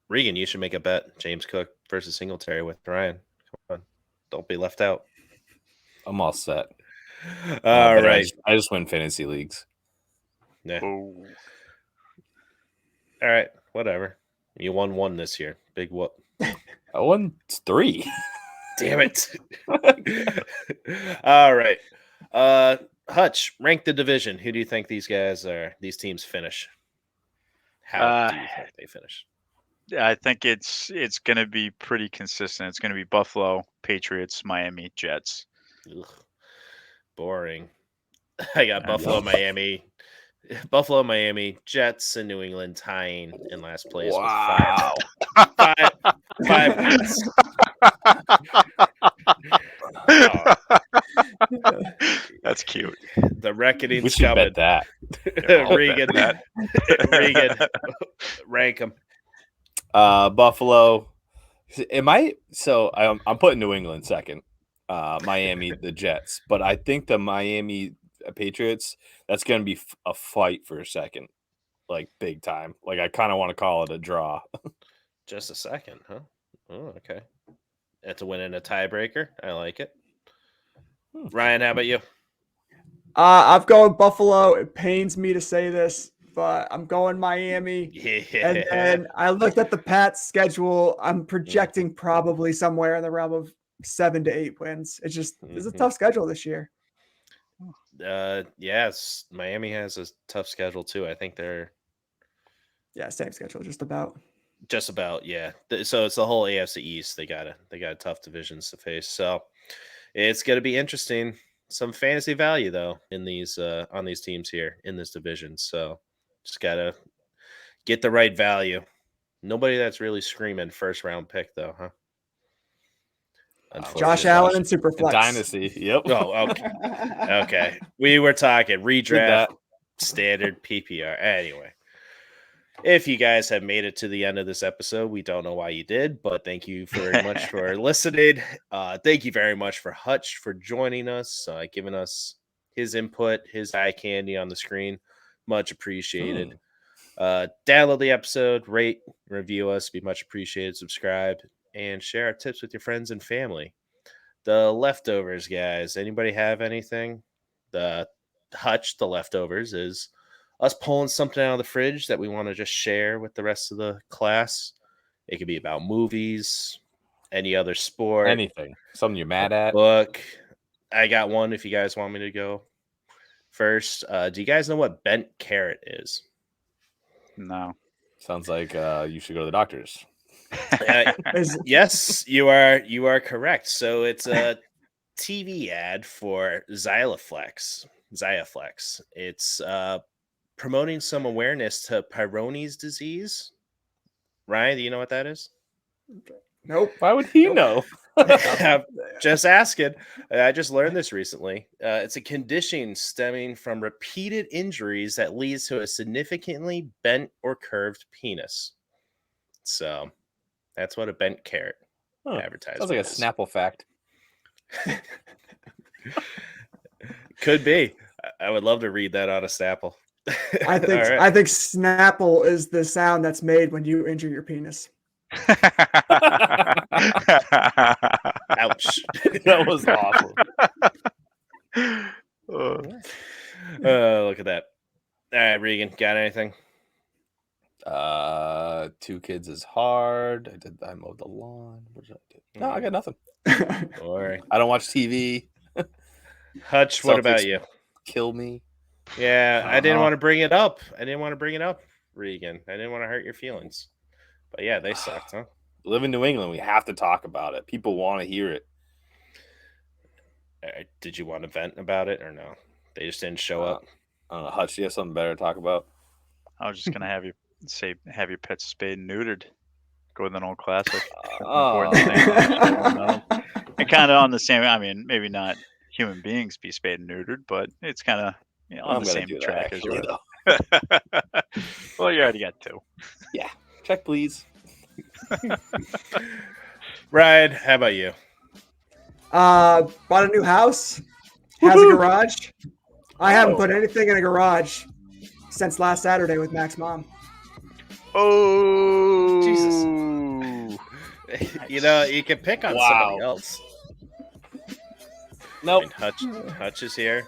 [SPEAKER 1] Regan, you should make a bet. James Cook versus Singletary with Ryan. Come on. Don't be left out.
[SPEAKER 2] I'm all set.
[SPEAKER 1] All right.
[SPEAKER 2] I just win fantasy leagues.
[SPEAKER 1] Yeah.
[SPEAKER 3] Oh.
[SPEAKER 1] All right. Whatever. You won 1 this year. Big whoop.
[SPEAKER 2] I won 3.
[SPEAKER 1] Damn it. All right. Hutch, rank the division. Who do you think these teams finish? How do you think they finish?
[SPEAKER 3] I think it's going to be pretty consistent. It's going to be Buffalo, Patriots, Miami, Jets.
[SPEAKER 1] Ugh. Boring. I got Buffalo, Miami, Jets, and New England tying in last place with 5 wins.
[SPEAKER 3] That's cute.
[SPEAKER 1] The reckoning's
[SPEAKER 2] We should
[SPEAKER 1] coming.
[SPEAKER 2] bet that.
[SPEAKER 1] Regan, rank them.
[SPEAKER 2] Buffalo. I'm putting New England second. Miami, the Jets, but I think the Miami Patriots, that's going to be a fight for a second, like big time. Like I kind of want to call it a draw.
[SPEAKER 1] Just a second, huh? Oh, okay. That's a win in a tiebreaker. I like it. Ryan, how about you?
[SPEAKER 4] I've gone Buffalo. It pains me to say this, but I'm going Miami.
[SPEAKER 1] Yeah.
[SPEAKER 4] And then I looked at the Pats schedule. I'm projecting probably somewhere in the realm of 7 to 8 wins. It's a tough schedule this year.
[SPEAKER 1] Yes, Miami has a tough schedule too. I think they're
[SPEAKER 4] same schedule, just about.
[SPEAKER 1] Yeah. So it's the whole AFC East. They got tough divisions to face. So it's going to be interesting. Some fantasy value though in these on these teams here in this division. So just gotta get the right value. Nobody that's really screaming first round pick though, huh?
[SPEAKER 4] Josh Allen and Superflex.
[SPEAKER 2] Dynasty. Yep.
[SPEAKER 1] Oh, okay. Okay. We were talking redraft, standard PPR. Anyway, if you guys have made it to the end of this episode, we don't know why you did, but thank you very much for listening. Thank you very much for Hutch for joining us, giving us his input, his eye candy on the screen. Much appreciated. Download the episode, rate, review us. Be much appreciated. Subscribe and share our tips with your friends and family. The leftovers, guys. Anybody have anything? The Hutch, the leftovers, is us pulling something out of the fridge that we want to just share with the rest of the class. It could be about movies, any other sport,
[SPEAKER 2] anything, something you're mad at.
[SPEAKER 1] Book. I got one if you guys want me to go first. Do you guys know what bent carrot is?
[SPEAKER 3] No.
[SPEAKER 2] Sounds like you should go to the doctors.
[SPEAKER 1] Yes, you are correct. So it's a TV ad for Xiaflex. It's promoting some awareness to Peyronie's disease. Ryan, do you know what that is?
[SPEAKER 4] Nope.
[SPEAKER 2] Why would he know?
[SPEAKER 1] Just asking. I just learned this recently. It's a condition stemming from repeated injuries that leads to a significantly bent or curved penis. So that's what a bent carrot advertisement
[SPEAKER 2] Sounds like a
[SPEAKER 1] is.
[SPEAKER 2] Snapple fact.
[SPEAKER 1] Could be. I would love to read that on a Snapple.
[SPEAKER 4] I think Snapple is the sound that's made when you injure your penis.
[SPEAKER 1] Ouch.
[SPEAKER 2] That was awful.
[SPEAKER 1] Look at that. All right, Regan, got anything?
[SPEAKER 2] 2 kids is hard. I mowed the lawn. What did I do? No, I got nothing.
[SPEAKER 1] Or
[SPEAKER 2] I don't watch TV.
[SPEAKER 1] Hutch, what about
[SPEAKER 2] Celtics
[SPEAKER 1] you?
[SPEAKER 2] Kill me.
[SPEAKER 1] Yeah, I
[SPEAKER 3] don't
[SPEAKER 1] didn't
[SPEAKER 3] know.
[SPEAKER 1] want to bring it up. Regan. I didn't want to hurt your feelings. But yeah, they sucked, huh?
[SPEAKER 2] Live in New England. We have to talk about it. People want to hear it.
[SPEAKER 1] Did you want to vent about it or no? They just didn't show up.
[SPEAKER 2] I don't know. Hutch, do you have something better to talk about?
[SPEAKER 3] I was just gonna have your pets spayed and neutered. Go with an old classic.
[SPEAKER 2] Oh.
[SPEAKER 3] And kind of on the same. I mean, maybe not human beings be spayed and neutered, but it's kind of on
[SPEAKER 2] I'm
[SPEAKER 3] the
[SPEAKER 2] gonna
[SPEAKER 3] same
[SPEAKER 2] do that,
[SPEAKER 3] track as
[SPEAKER 2] actually,
[SPEAKER 3] yours. Well, you already got 2.
[SPEAKER 2] Yeah. Check, please.
[SPEAKER 1] Ryan, how about you?
[SPEAKER 4] Bought a new house. Has a garage. I haven't put anything in a garage since last Saturday with Mac's mom.
[SPEAKER 3] Oh,
[SPEAKER 1] Jesus. You know, you can pick on somebody else.
[SPEAKER 2] Nope.
[SPEAKER 1] I mean, Hutch is here.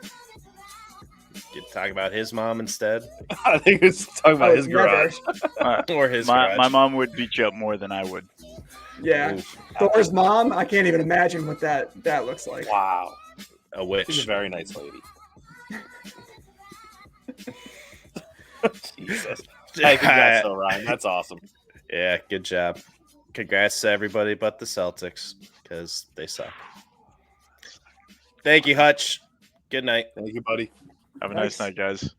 [SPEAKER 1] You can talk about his mom instead.
[SPEAKER 2] I think it's talking about his garage.
[SPEAKER 1] Or his
[SPEAKER 3] my
[SPEAKER 1] garage.
[SPEAKER 3] mom would beat you up more than I would.
[SPEAKER 4] Yeah. Thor's mom, I can't even imagine what that looks like.
[SPEAKER 2] Wow.
[SPEAKER 1] A witch.
[SPEAKER 2] She's a very nice lady. Jesus. Hey, congrats, though, Ryan. That's awesome.
[SPEAKER 1] Yeah, good job. Congrats to everybody but the Celtics, because they suck. Thank you, Hutch. Good night.
[SPEAKER 2] Thank you, buddy.
[SPEAKER 3] Have a nice night, guys.